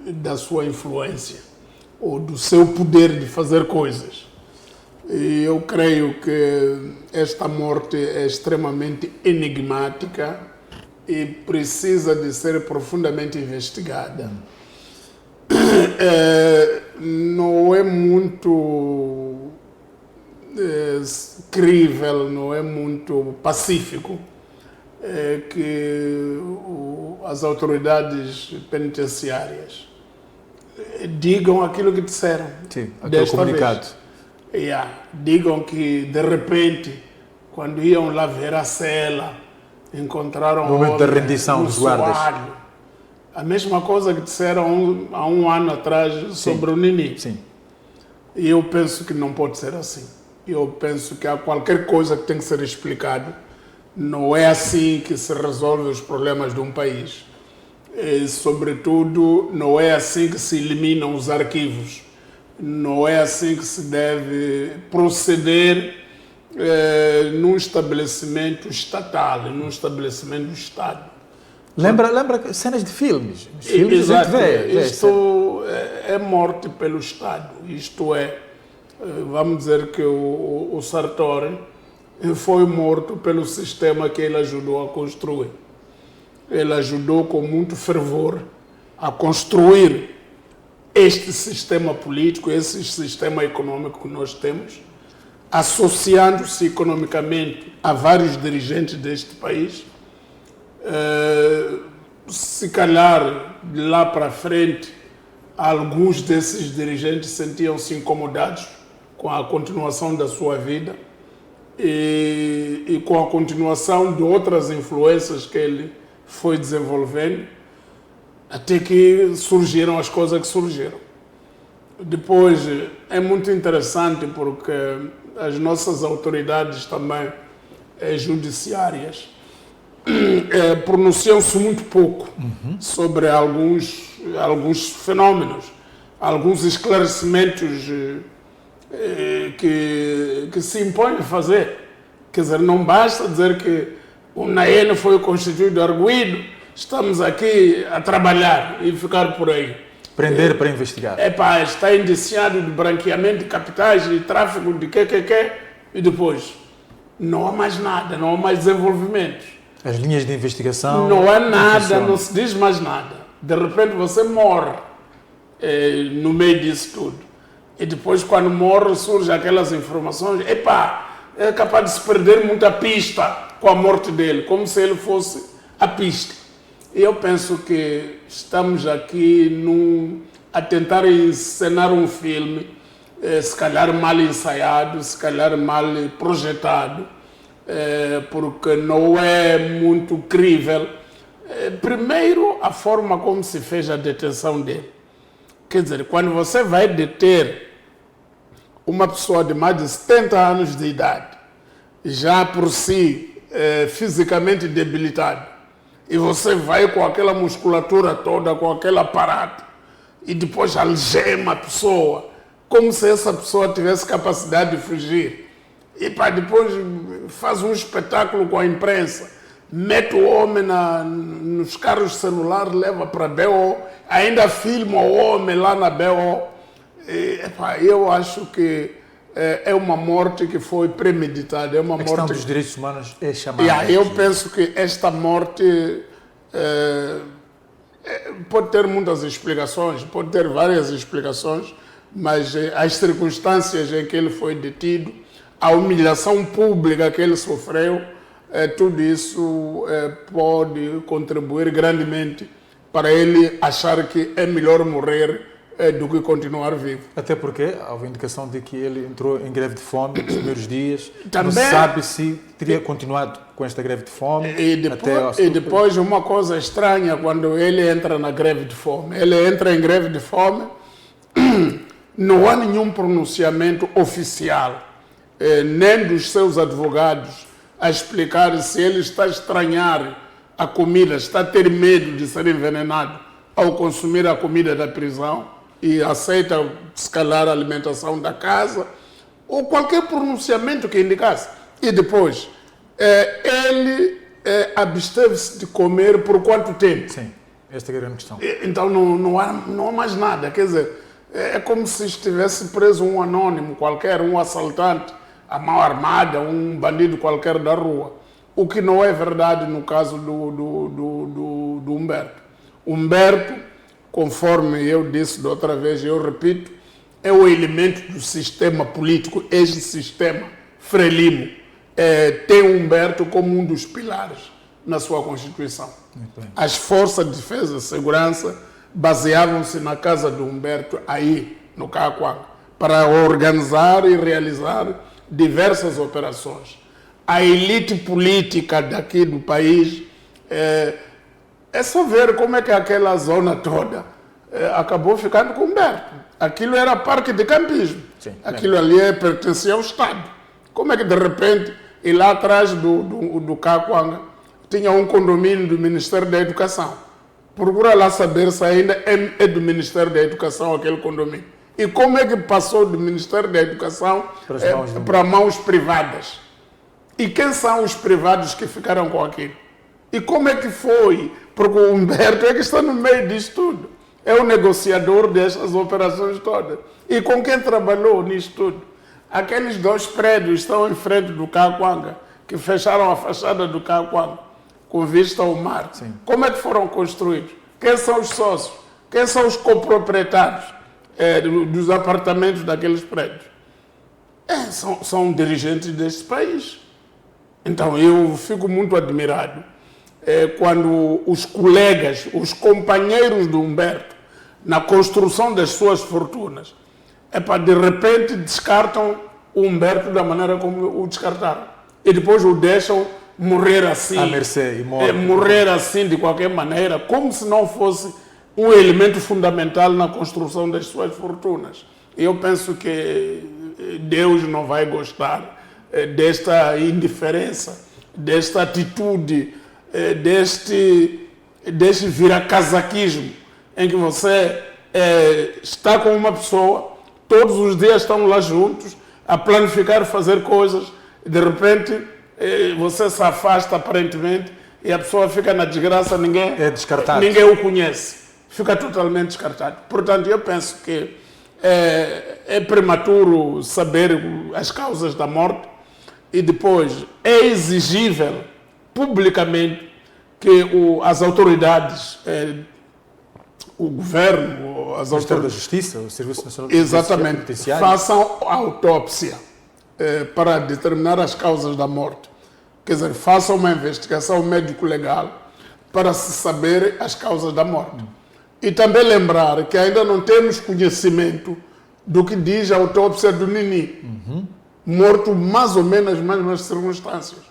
da sua influência ou do seu poder de fazer coisas. E eu creio que esta morte é extremamente enigmática e precisa de ser profundamente investigada. Não é muito crível, não é muito pacífico que as autoridades penitenciárias digam aquilo que disseram. Sim, aquele comunicado. Digam que, de repente, quando iam lá ver a cela, encontraram no momento da rendição dos guardas. A mesma coisa que disseram há um ano atrás sobre o Nini. Sim. E eu penso que não pode ser assim. Eu penso que há qualquer coisa que tem que ser explicado. Não é assim que se resolve os problemas de um país. E, sobretudo, não é assim que se eliminam os arquivos. Não é assim que se deve proceder num estabelecimento estatal, num estabelecimento do Estado. Lembra cenas de filmes? Exato. Isto é morte pelo Estado. Isto é, vamos dizer que o Sartori foi morto pelo sistema que ele ajudou a construir. Ele ajudou com muito fervor a construir este sistema político, esse sistema econômico que nós temos, associando-se economicamente a vários dirigentes deste país. Se calhar, de lá para frente, alguns desses dirigentes sentiam-se incomodados com a continuação da sua vida e com a continuação de outras influências que ele foi desenvolvendo. Até que surgiram as coisas que surgiram. Depois, é muito interessante porque as nossas autoridades também judiciárias pronunciam-se muito pouco sobre alguns fenómenos, alguns esclarecimentos que se impõem a fazer. Quer dizer, não basta dizer que o NAEN foi constituído arguido, estamos aqui a trabalhar e ficar por aí. Prender para investigar. Está indiciado de branqueamento de capitais, de tráfico de que, e depois não há mais nada, não há mais desenvolvimento. As linhas de investigação... Não há nada, não se diz mais nada. De repente você morre no meio disso tudo. E depois, quando morre, surgem aquelas informações. É capaz de se perder muita pista com a morte dele, como se ele fosse a pista. E eu penso que estamos aqui a tentar encenar um filme, se calhar mal ensaiado, se calhar mal projetado, porque não é muito crível. Primeiro, a forma como se fez a detenção dele. Quer dizer, quando você vai deter uma pessoa de mais de 70 anos de idade, já por si fisicamente debilitado, e você vai com aquela musculatura toda, com aquele aparato, e depois algema a pessoa, como se essa pessoa tivesse capacidade de fugir. E depois faz um espetáculo com a imprensa, mete o homem nos carros celulares, leva para a BO, ainda filma o homem lá na BO. Eu acho que é uma morte que foi premeditada. A questão dos direitos humanos é chamada. Eu penso que esta morte pode ter muitas explicações, pode ter várias explicações, mas as circunstâncias em que ele foi detido, a humilhação pública que ele sofreu, tudo isso pode contribuir grandemente para ele achar que é melhor morrer do que continuar vivo. Até porque houve indicação de que ele entrou em greve de fome nos primeiros dias. Também, não se sabe se teria continuado com esta greve de fome. E depois uma coisa estranha, quando ele entra na greve de fome. Ele entra em greve de fome, não há nenhum pronunciamento oficial, nem dos seus advogados, a explicar se ele está a estranhar a comida, está a ter medo de ser envenenado ao consumir a comida da prisão e aceita, se calhar, a alimentação da casa, ou qualquer pronunciamento que indicasse. E depois, ele absteve-se de comer por quanto tempo? Sim, esta é a grande questão. Então não há mais nada. Quer dizer, é como se estivesse preso um anônimo qualquer, um assaltante, a mão armada, um bandido qualquer da rua. O que não é verdade no caso do Humberto. Humberto, conforme eu disse da outra vez, eu repito, é o elemento do sistema político. Este sistema Frelimo tem o Humberto como um dos pilares na sua Constituição. As forças de defesa e segurança baseavam-se na casa do Humberto, aí no Caaquanga, para organizar e realizar diversas operações. A elite política daqui do país, é só ver como é que aquela zona toda acabou ficando com Humberto. Aquilo era parque de campismo. Sim, aquilo ali pertencia ao Estado. Como é que de repente, e lá atrás do Caaquanga, tinha um condomínio do Ministério da Educação? Procura lá saber se ainda é do Ministério da Educação aquele condomínio. E como é que passou do Ministério da Educação para mãos privadas? E quem são os privados que ficaram com aquilo? E como é que foi? Porque o Humberto é que está no meio disso tudo. É o negociador destas operações todas. E com quem trabalhou nisso tudo? Aqueles 2 prédios estão em frente do Caaquanga, que fecharam a fachada do Caaquanga, com vista ao mar. Sim. Como é que foram construídos? Quem são os sócios? Quem são os coproprietários dos apartamentos daqueles prédios? São dirigentes deste país. Então eu fico muito admirado quando os colegas, os companheiros do Humberto, na construção das suas fortunas, de repente descartam o Humberto da maneira como o descartaram. E depois o deixam morrer assim. À mercê e morre. Morrer assim de qualquer maneira, como se não fosse um elemento fundamental na construção das suas fortunas. Eu penso que Deus não vai gostar desta indiferença, desta atitude, deste viracasaquismo, em que você está com uma pessoa, todos os dias estão lá juntos, a planificar fazer coisas, de repente você se afasta aparentemente e a pessoa fica na desgraça, ninguém o conhece, fica totalmente descartado. Portanto, eu penso que é prematuro saber as causas da morte e depois é exigível publicamente que as autoridades, o governo, as autoridades da Justiça, o Serviço Nacional de exatamente, façam autópsia para determinar as causas da morte. Quer dizer, façam uma investigação médico-legal para se saber as causas da morte. E também lembrar que ainda não temos conhecimento do que diz a autópsia do Nini, morto mais ou menos nas mesmas circunstâncias.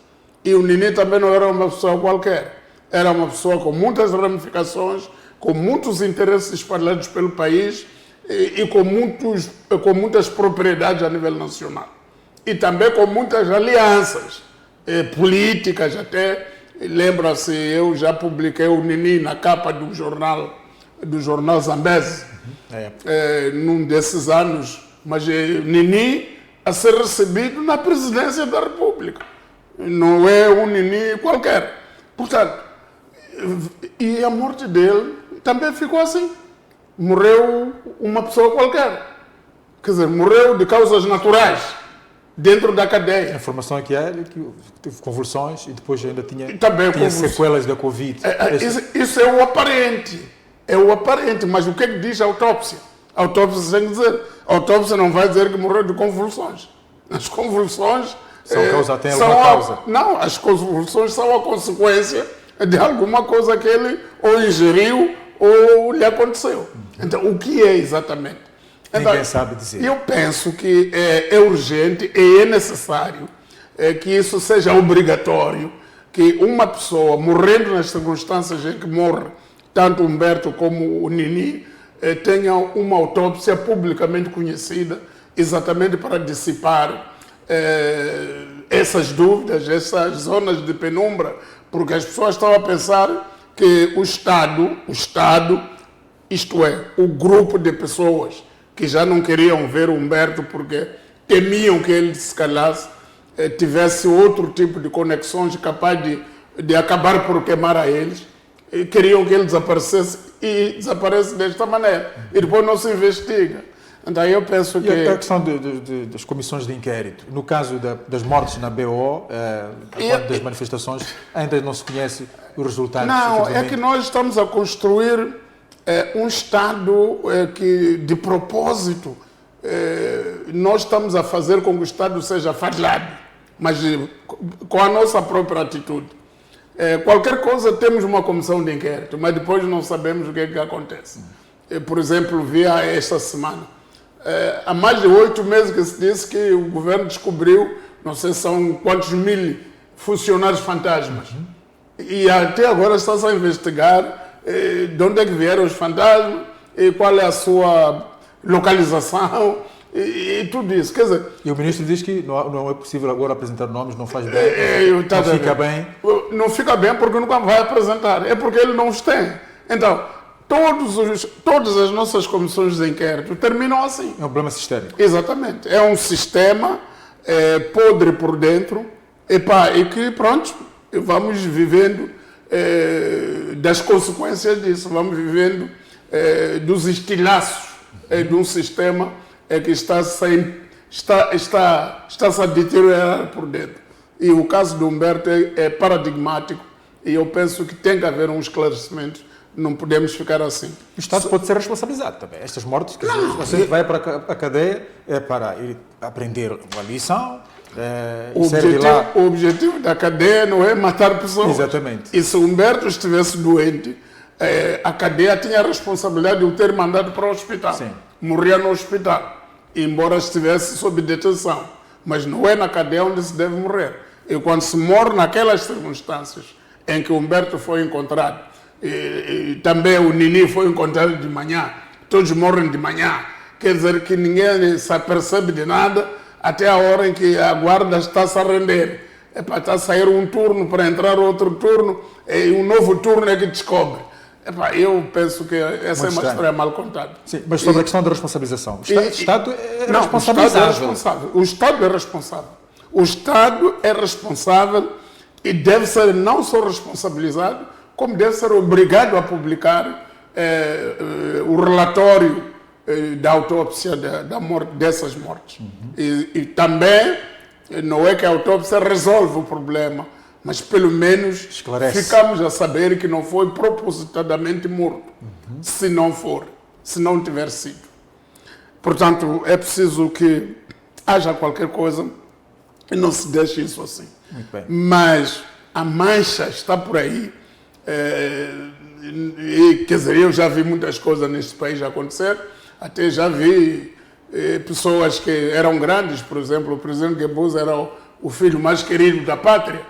E o Nini também não era uma pessoa qualquer. Era uma pessoa com muitas ramificações, com muitos interesses espalhados pelo país e com muitas propriedades a nível nacional. E também com muitas alianças políticas até. Lembra-se, eu já publiquei o Nini na capa do jornal Zambeze, num desses anos. Mas Nini a ser recebido na presidência da República. Não é um Nini qualquer. Portanto, e a morte dele também ficou assim. Morreu uma pessoa qualquer. Quer dizer, morreu de causas naturais, dentro da cadeia. A informação é que teve convulsões e depois ainda tinha sequelas da Covid. Isso é o aparente. É o aparente, mas o que é que diz a autópsia? A autópsia tem que dizer. A autópsia não vai dizer que morreu de convulsões. As convulsões tem alguma causa. Não, as convulsões são a consequência de alguma coisa que ele ou ingeriu ou lhe aconteceu. Então, o que é exatamente? Ninguém sabe dizer. Eu penso que é urgente e é necessário que isso seja obrigatório, que uma pessoa morrendo nas circunstâncias em que morre, tanto Humberto como o Nini, tenha uma autópsia publicamente conhecida, exatamente para dissipar essas dúvidas, essas zonas de penumbra, porque as pessoas estão a pensar que o Estado, isto é, o grupo de pessoas que já não queriam ver o Humberto porque temiam que ele se calasse, tivesse outro tipo de conexões capaz de acabar por queimar a eles, e queriam que ele desaparecesse e desaparece desta maneira. E depois não se investiga. Então eu penso que... E a questão das comissões de inquérito, no caso das mortes na BO, das manifestações, ainda não se conhece os resultados? Não, é que nós estamos a construir um Estado que, de propósito, nós estamos a fazer com que o Estado seja falhado, mas com a nossa própria atitude. Qualquer coisa temos uma comissão de inquérito, mas depois não sabemos o que é que acontece. Por exemplo, vi esta semana, há mais de 8 meses que se disse que o governo descobriu, não sei se são quantos mil funcionários fantasmas. E até agora está-se a investigar de onde é que vieram os fantasmas, e qual é a sua localização, e tudo isso. Quer dizer, e o ministro diz que não é possível agora apresentar nomes, não faz bem, não fica bem. Não fica bem porque nunca vai apresentar, é porque ele não os tem. Então, todas as nossas comissões de inquérito terminam assim. É um problema sistémico. Exatamente. É um sistema podre por dentro e que, pronto, vamos vivendo das consequências disso, vamos vivendo dos estilhaços de um sistema que está-se a deteriorar por dentro. E o caso do Humberto é paradigmático e eu penso que tem que haver um esclarecimento. Não podemos ficar assim. O Estado pode ser responsabilizado também. Estas mortes, que você vai para a cadeia para ir aprender uma lição. O objetivo da cadeia não é matar pessoas. Exatamente. E se o Humberto estivesse doente, a cadeia tinha a responsabilidade de o ter mandado para o hospital. Sim. Morria no hospital, embora estivesse sob detenção. Mas não é na cadeia onde se deve morrer. E quando se morre naquelas circunstâncias em que o Humberto foi encontrado, E também o Nini foi encontrado de manhã, todos morrem de manhã. Quer dizer que ninguém se apercebe de nada até a hora em que a guarda está-se a render. É para estar a sair um turno, para entrar outro turno, e um novo turno é que descobre. Eu penso que essa é uma história mal contada. Sim, mas sobre a questão da responsabilização. O Estado é responsabilizável. O Estado é responsável. O Estado é responsável e deve ser não só responsabilizado, como deve ser obrigado a publicar o relatório da autópsia da morte, dessas mortes. E também não é que a autópsia resolve o problema, mas pelo menos esclarece. Ficamos a saber que não foi propositadamente morto, se não tiver sido. Portanto, é preciso que haja qualquer coisa e não se deixe isso assim. Muito bem. Mas a mancha está por aí. Quer dizer, eu já vi muitas coisas neste país acontecer, até já vi pessoas que eram grandes, por exemplo, o presidente Guebuza era o filho mais querido da pátria.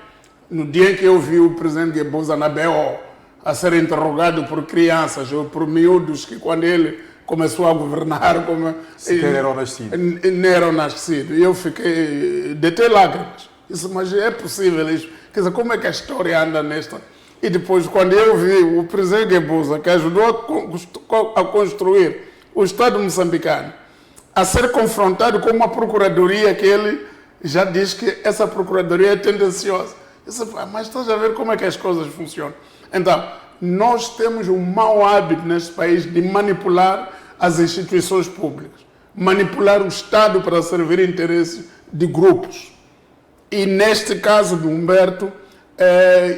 No dia em que eu vi o presidente Guebuza na BO a ser interrogado por crianças ou por miúdos que quando ele começou a governar, sequer eram nascidos. Nem eram nascidos. E eu fiquei, detei lágrimas. Disse, mas é possível isso? Quer dizer, como é que a história anda nesta? E depois, quando eu vi o presidente Guebuza, que ajudou a construir o Estado moçambicano, a ser confrontado com uma procuradoria que ele já diz que essa procuradoria é tendenciosa. Eu disse, mas estás a ver como é que as coisas funcionam? Então, nós temos um mau hábito neste país de manipular as instituições públicas, manipular o Estado para servir interesses de grupos. E neste caso do Humberto,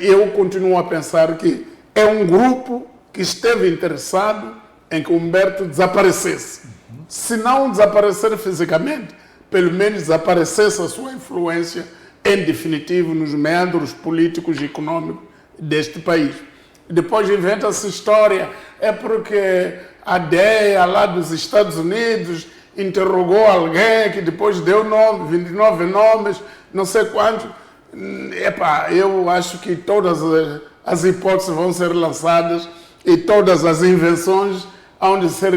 eu continuo a pensar que é um grupo que esteve interessado em que o Humberto desaparecesse. Se não desaparecer fisicamente, pelo menos desaparecesse a sua influência, em definitivo, nos meandros políticos e econômicos deste país. Depois inventa-se história, é porque a DEA lá dos Estados Unidos interrogou alguém que depois deu 29 nomes, não sei quantos. Eu acho que todas as hipóteses vão ser lançadas e todas as invenções hão de ser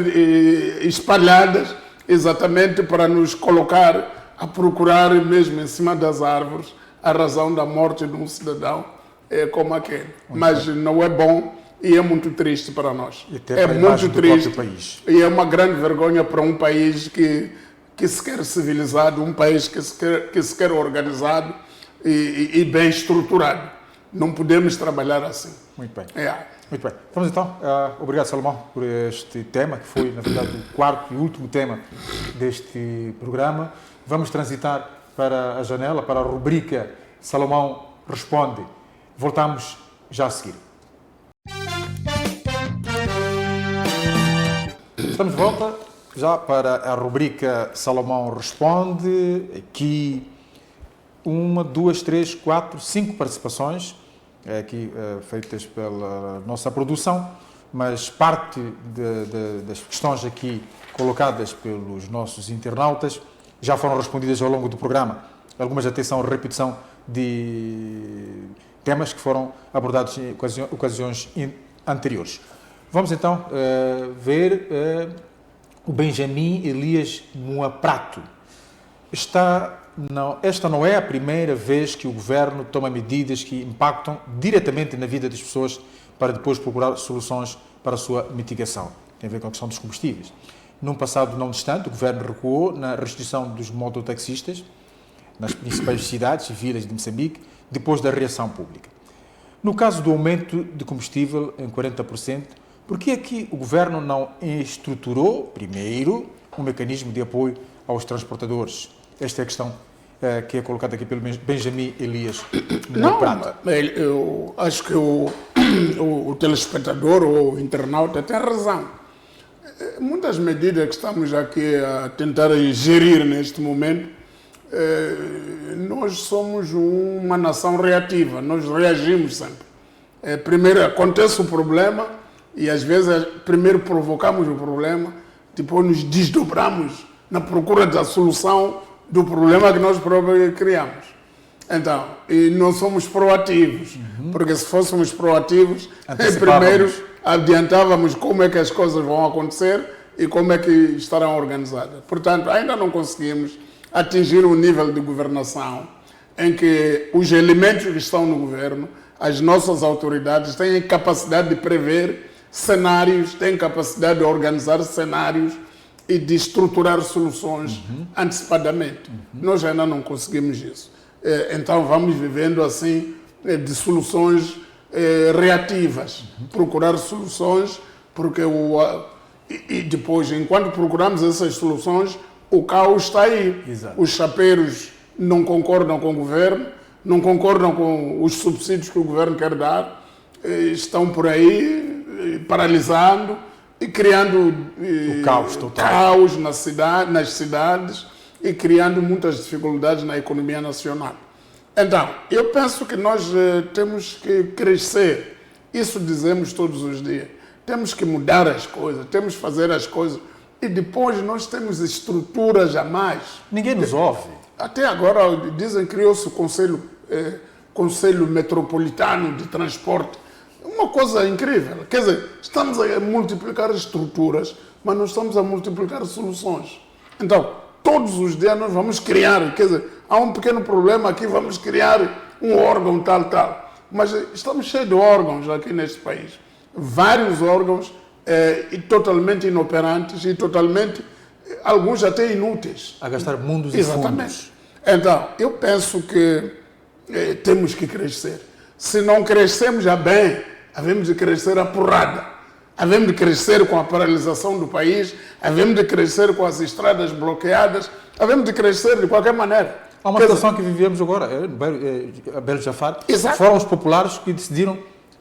espalhadas exatamente para nos colocar a procurar mesmo em cima das árvores a razão da morte de um cidadão como aquele. Mas não é bom e é muito triste para nós. É muito triste país. E é uma grande vergonha para um país que se quer civilizado, um país que se quer organizado e bem estruturado. Não podemos trabalhar assim. Muito bem. Muito bem. Vamos então. Obrigado, Salomão, por este tema, que foi, na verdade, o quarto e último tema deste programa. Vamos transitar para a janela, para a rubrica Salomão Responde. Voltamos já a seguir. Estamos de volta já para a rubrica Salomão Responde. Aqui 1, 2, 3, 4, 5 participações aqui feitas pela nossa produção, mas parte das questões aqui colocadas pelos nossos internautas já foram respondidas ao longo do programa. Algumas até são repetição de temas que foram abordados em ocasiões anteriores. Vamos então ver o Benjamin Elias Moaprato. Esta não é a primeira vez que o Governo toma medidas que impactam diretamente na vida das pessoas para depois procurar soluções para a sua mitigação. Tem a ver com a questão dos combustíveis. Num passado não distante, o Governo recuou na restrição dos mototaxistas nas principais cidades e vilas de Moçambique, depois da reação pública. No caso do aumento de combustível em 40%, por que é que o Governo não estruturou, primeiro, um mecanismo de apoio aos transportadores? Esta é a questão que é colocada aqui pelo Benjamin Elias Moaprato. Não, eu acho que o telespectador ou o internauta tem razão. Muitas medidas que estamos aqui a tentar gerir neste momento, nós somos uma nação reativa, nós reagimos sempre. Primeiro acontece o problema e às vezes primeiro provocamos o problema, depois nos desdobramos na procura da solução do problema que nós próprios criamos. Então, e não somos proativos, porque se fôssemos proativos, Antecipávamos. primeiro adiantávamos como é que as coisas vão acontecer e como é que estarão organizadas. Portanto, ainda não conseguimos atingir um nível de governação em que os elementos que estão no governo, as nossas autoridades, têm capacidade de prever cenários, têm capacidade de organizar cenários e de estruturar soluções antecipadamente. Nós ainda não conseguimos isso. Então vamos vivendo assim de soluções reativas, procurar soluções, porque e depois, enquanto procuramos essas soluções, o caos está aí. Exato. Os chapeiros não concordam com o governo, não concordam com os subsídios que o governo quer dar, estão por aí paralisando e criando O caos total. caos nas cidades e criando muitas dificuldades na economia nacional. Então, eu penso que nós temos que crescer. Isso dizemos todos os dias. Temos que mudar as coisas, temos que fazer as coisas. E depois nós temos estruturas a mais. Ninguém nos ouve. Até agora, dizem que criou-se o Conselho Metropolitano de Transporte. Uma coisa incrível. Quer dizer, estamos a multiplicar estruturas, mas não estamos a multiplicar soluções. Então, todos os dias nós vamos criar, quer dizer, há um pequeno problema aqui, vamos criar um órgão tal. Mas estamos cheios de órgãos aqui neste país. Vários órgãos e totalmente inoperantes e totalmente, alguns até inúteis. A gastar mundos e Exatamente. fundos. Então, eu penso que temos que crescer. Se não crescemos já bem, havemos de crescer a porrada. Havemos de crescer com a paralisação do país, havemos de crescer com as estradas bloqueadas, havemos de crescer de qualquer maneira. Há uma Quer situação que vivemos agora, a Belo Jafar, Exato. foram os populares que decidiram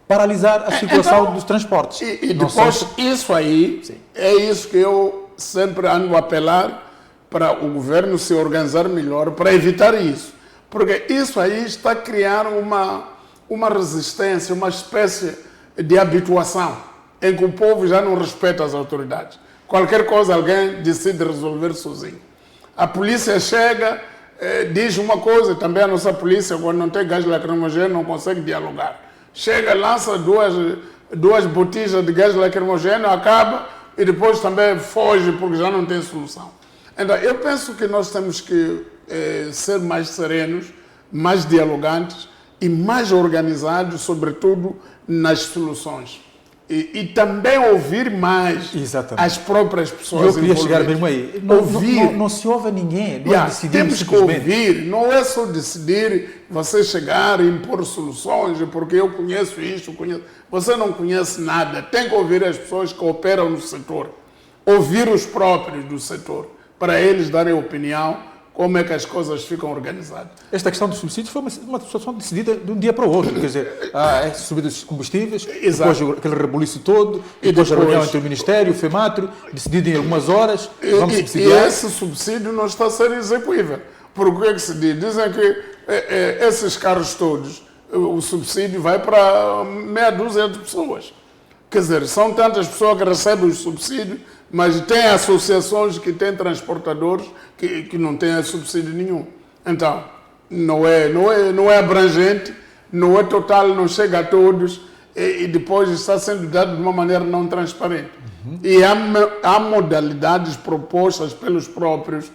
paralisar a situação então, dos transportes. E Não depois, são- isso aí, é isso que eu sempre ando a apelar para o governo se organizar melhor para evitar isso. Porque isso aí está a criar uma resistência, uma espécie de habituação, em que o povo já não respeita as autoridades. Qualquer coisa alguém decide resolver sozinho. A polícia chega, diz uma coisa, também a nossa polícia, quando não tem gás lacrimogêneo, não consegue dialogar. Chega, lança duas botijas de gás lacrimogêneo, acaba e depois também foge porque já não tem solução. Então, eu penso que nós temos que ser mais serenos, mais dialogantes e mais organizados, sobretudo nas soluções. E também ouvir mais Exatamente. as próprias pessoas Eu queria chegar envolvidas. mesmo aí. Não, Ouvir. não se ouve a ninguém. Nós Yeah, decidimos temos que simplesmente. ouvir, não é só decidir, você chegar e impor soluções, porque eu conheço isto, conheço. Você não conhece nada, tem que ouvir as pessoas que operam no setor, ouvir os próprios do setor, para eles darem opinião como é que as coisas ficam organizadas. Esta questão dos subsídios foi uma situação decidida de um dia para o outro. Quer dizer, é subida dos combustíveis, Exato. depois aquele rebuliço todo, E depois a depois- reunião entre o Ministério e o FEMATRO, decidido em algumas horas, vamos E subsidiar. esse subsídio não está a ser execuível. Por que é que se diz? Dizem que esses carros todos, o subsídio vai para meia dúzia de pessoas. Quer dizer, são tantas pessoas que recebem o subsídio, mas tem associações que têm transportadores que não têm subsídio nenhum. Então, não é abrangente, não é total, não chega a todos e depois está sendo dado de uma maneira não transparente. E há modalidades propostas pelos próprios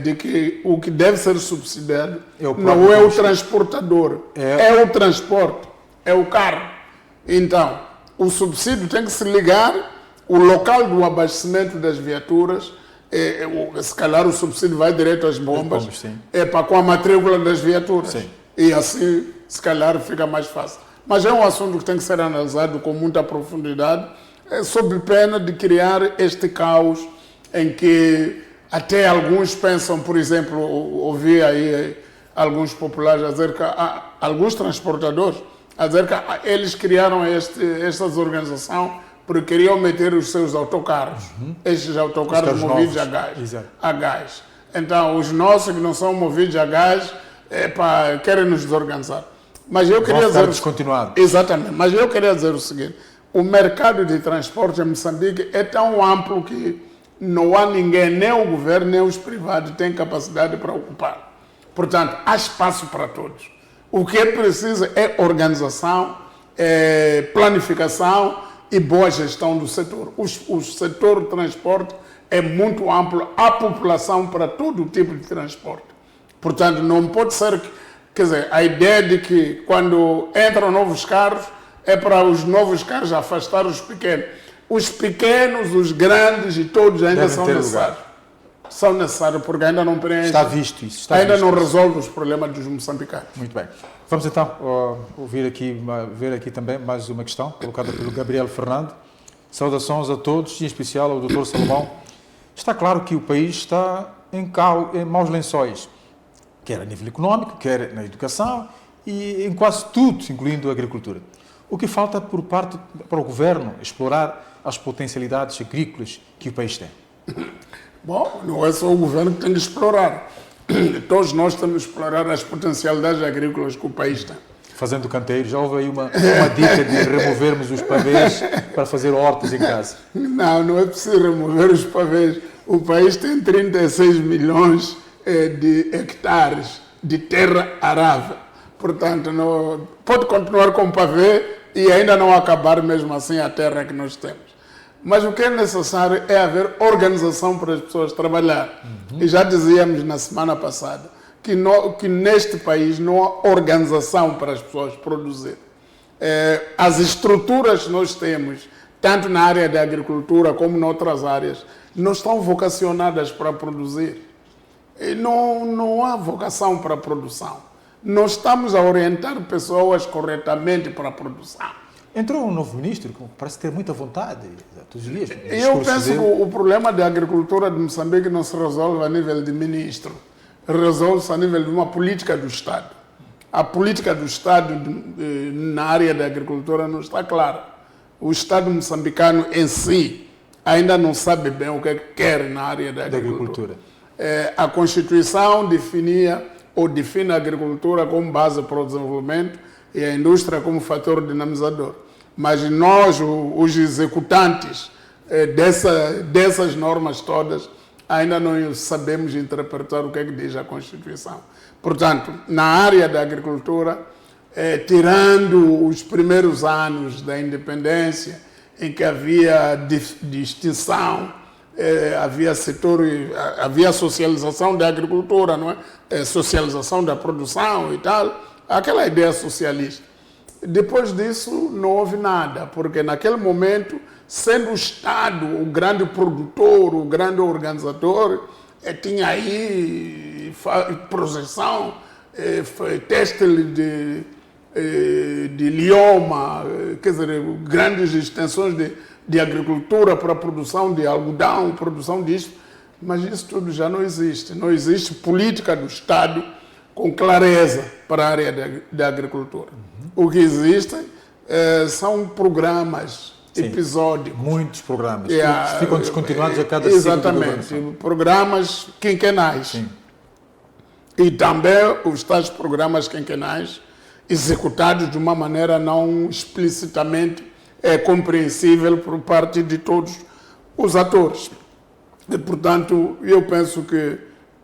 de que o que deve ser subsidiado É o próprio não é o combustível. transportador, é o transporte, é o carro. Então, o subsídio tem que se ligar, o local do abastecimento das viaturas, se calhar o subsídio vai direto às bombas, sim. com a matrícula das viaturas. Sim. E assim, se calhar, fica mais fácil. Mas é um assunto que tem que ser analisado com muita profundidade, sob pena de criar este caos em que até alguns pensam, por exemplo, ouvi aí alguns populares a dizer que alguns transportadores a dizer que eles criaram estas organizações porque queriam meter os seus autocarros, estes autocarros carros movidos novos. a gás. Exato. A gás. Então, os nossos que não são movidos a gás, querem nos desorganizar. Mas eu queria ficar dizer... descontinuados. Exatamente. Mas eu queria dizer o seguinte, o mercado de transporte em Moçambique é tão amplo que não há ninguém, nem o governo, nem os privados, têm capacidade para ocupar. Portanto, há espaço para todos. O que é preciso é organização, planificação e boa gestão do setor. O setor de transporte é muito amplo, há população para todo tipo de transporte. Portanto, não pode ser, quer dizer, a ideia de que quando entram novos carros, é para os novos carros afastar os pequenos. Os pequenos, os grandes e todos ainda Devem são ter necessários. São necessários porque ainda não preenchem. Está visto isso. Ainda não resolve os problemas dos moçambicanos. Muito bem. Vamos então ver aqui também mais uma questão colocada pelo Gabriel Fernando. Saudações a todos, em especial ao Dr. Salomão. Está claro que o país está em maus lençóis, quer a nível económico, quer na educação e em quase tudo, incluindo a agricultura. O que falta para o governo explorar as potencialidades agrícolas que o país tem? Bom, não é só o governo que tem de explorar. Todos nós temos de explorar as potencialidades agrícolas que o país tem. Fazendo canteiro, já houve aí uma dica de removermos os pavês para fazer hortas em casa. Não é preciso remover os pavês. O país tem 36 milhões de hectares de terra arável. Portanto, não, pode continuar com pavê e ainda não acabar mesmo assim a terra que nós temos. Mas o que é necessário é haver organização para as pessoas trabalhar. E já dizíamos na semana passada que neste país não há organização para as pessoas produzir. As estruturas que nós temos, tanto na área da agricultura como em outras áreas, não estão vocacionadas para produzir. E não há vocação para a produção. Nós estamos a orientar pessoas corretamente para a produção. Entrou um novo ministro que parece ter muita vontade todos os dias. Eu penso que o problema da agricultura de Moçambique não se resolve a nível de ministro. Resolve-se a nível de uma política do Estado. A política do Estado na área da agricultura não está clara. O Estado moçambicano em si ainda não sabe bem o que quer na área da agricultura. A Constituição define a agricultura como base para o desenvolvimento e a indústria como fator dinamizador. Mas nós, os executantes dessas normas todas, ainda não sabemos interpretar o que diz a Constituição. Portanto, na área da agricultura, tirando os primeiros anos da independência, em que havia distinção, havia socialização da agricultura, não é? Socialização da produção e tal, aquela ideia socialista. Depois disso, não houve nada, porque naquele momento, sendo o Estado o grande produtor, o grande organizador, tinha aí projeção, têxtil de lioma, quer dizer, grandes extensões de agricultura para a produção de algodão, produção disso, mas isso tudo já não existe. Não existe política do Estado com clareza para a área da agricultura. O que existem são programas episódicos. Muitos programas que ficam descontinuados a cada exatamente, programas quinquenais. Sim. E também os tais programas quinquenais executados de uma maneira não explicitamente compreensível por parte de todos os atores. E, portanto, eu penso que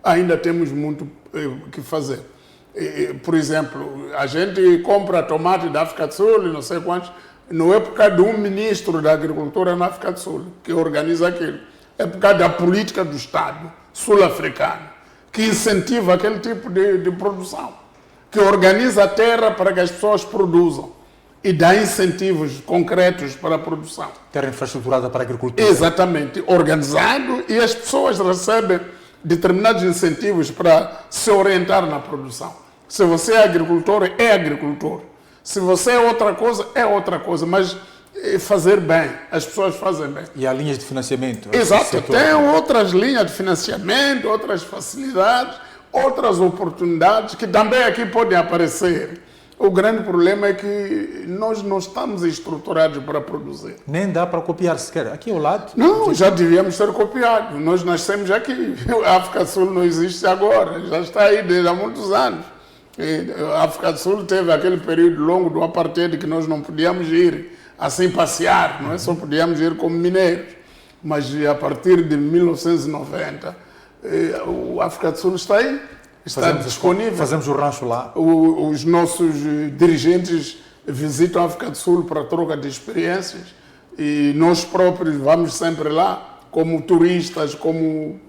ainda temos muito que fazer. Por exemplo, a gente compra tomate da África do Sul e não sei quantos, não é por causa de um ministro da Agricultura na África do Sul que organiza aquilo, é por causa da política do Estado sul-africano que incentiva aquele tipo de produção, que organiza a terra para que as pessoas produzam e dá incentivos concretos para a produção. Terra infraestruturada para a agricultura. Exatamente, organizado, e as pessoas recebem determinados incentivos para se orientar na produção. Se você é agricultor, é agricultor. Se você é outra coisa, mas fazer bem, as pessoas fazem bem. E há linhas de financiamento. Exato, tem outras linhas de financiamento, outras facilidades, outras oportunidades que também aqui podem aparecer. O grande problema é que nós não estamos estruturados para produzir. Nem dá para copiar sequer. Aqui ao lado. Não, já devíamos ser copiados. Nós nascemos aqui. A África do Sul não existe agora, já está aí desde há muitos anos. E a África do Sul teve aquele período longo do apartheid que nós não podíamos ir assim passear, não é? Só podíamos ir como mineiros. Mas a partir de 1990, a África do Sul está aí. está disponível. Fazemos o rancho lá. Os nossos dirigentes visitam a África do Sul para troca de experiências e nós próprios vamos sempre lá, como turistas, como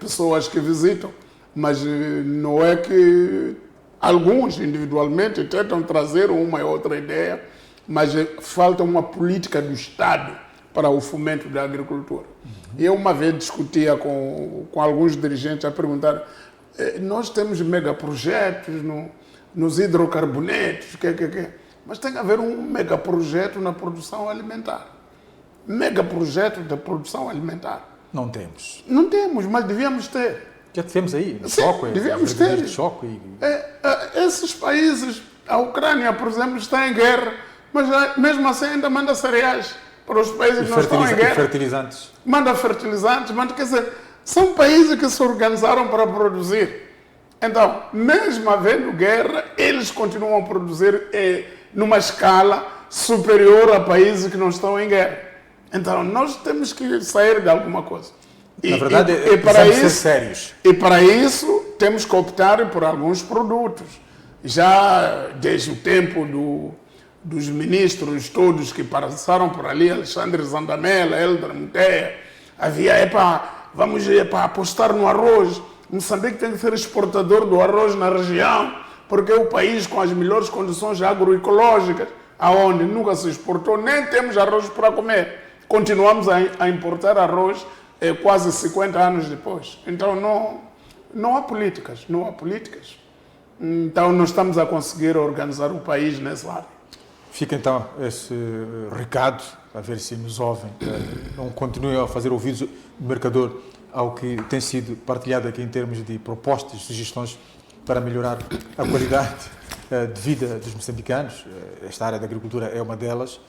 pessoas que visitam, mas não é que alguns individualmente tentam trazer uma e outra ideia, mas falta uma política do Estado para o fomento da agricultura. Eu uma vez discutia com alguns dirigentes a perguntar, nós temos megaprojetos nos hidrocarbonetos, mas tem que haver um megaprojeto na produção alimentar. Megaprojeto da produção alimentar. Não temos. Não temos, mas devíamos ter. Já tivemos aí, Sim, devíamos ter. Choque. Esses países, a Ucrânia, por exemplo, está em guerra, mas mesmo assim ainda manda cereais para os países que não estão em guerra. E fertilizantes. Manda fertilizantes, quer dizer, são países que se organizaram para produzir. Então, mesmo havendo guerra, eles continuam a produzir numa escala superior a países que não estão em guerra. Então, nós temos que sair de alguma coisa. Na verdade, para isso, ser sérios. E para isso, temos que optar por alguns produtos. Já desde o tempo dos ministros todos que passaram por ali, Alexandre Zandamela, Helder Muteia, havia, vamos apostar no arroz. Moçambique tem que ser exportador do arroz na região, porque é o país com as melhores condições agroecológicas, aonde nunca se exportou, nem temos arroz para comer. Continuamos a importar arroz quase 50 anos depois. Então não há políticas, não há políticas. Então não estamos a conseguir organizar o país nessa área. Fica então esse recado, a ver se nos ouvem. Não continuem a fazer ouvidos do mercador ao que tem sido partilhado aqui em termos de propostas, sugestões para melhorar a qualidade de vida dos moçambicanos. Esta área da agricultura é uma delas,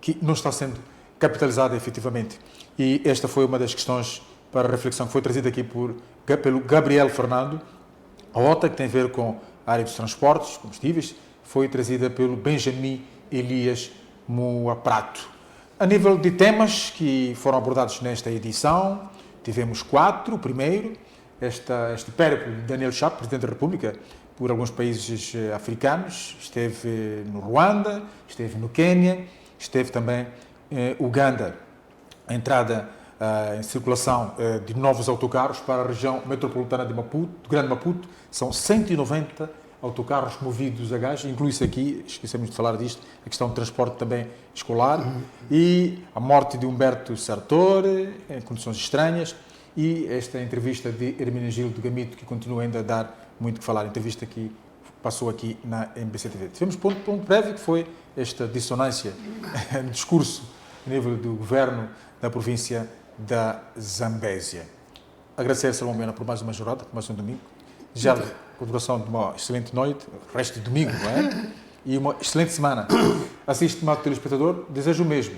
que não está sendo capitalizada efetivamente. E esta foi uma das questões para reflexão que foi trazida aqui pelo Gabriel Fernando. A outra, que tem a ver com a área dos transportes, combustíveis, foi trazida pelo Benjamin Elias Moaprato. A nível de temas que foram abordados nesta edição, tivemos 4. O primeiro, este périplo de Daniel Chapo, Presidente da República, por alguns países africanos. Esteve no Ruanda, esteve no Quênia, esteve também em Uganda. A entrada em circulação de novos autocarros para a região metropolitana de Maputo, do Grande Maputo. São 190 autocarros movidos a gás, inclui-se aqui, esquecemos de falar disto, a questão de transporte também escolar, e a morte de Humberto Sartori, em condições estranhas, e esta entrevista de Hermenegildo Gamito, que continua ainda a dar muito que falar, a entrevista que passou aqui na MBC-TV. Tivemos ponto prévio, que foi esta dissonância no discurso a nível do governo da província da Zambésia. Agradecer a Salomão Mena por mais uma jornada, por mais um domingo. Já a continuação de uma excelente noite, resto de domingo, não é? E uma excelente semana. Assiste, estimado telespectador, desejo o mesmo.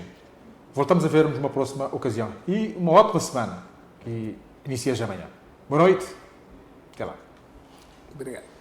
Voltamos a ver-nos numa próxima ocasião. E uma ótima semana, que inicia já amanhã. Boa noite. Até lá. Obrigado.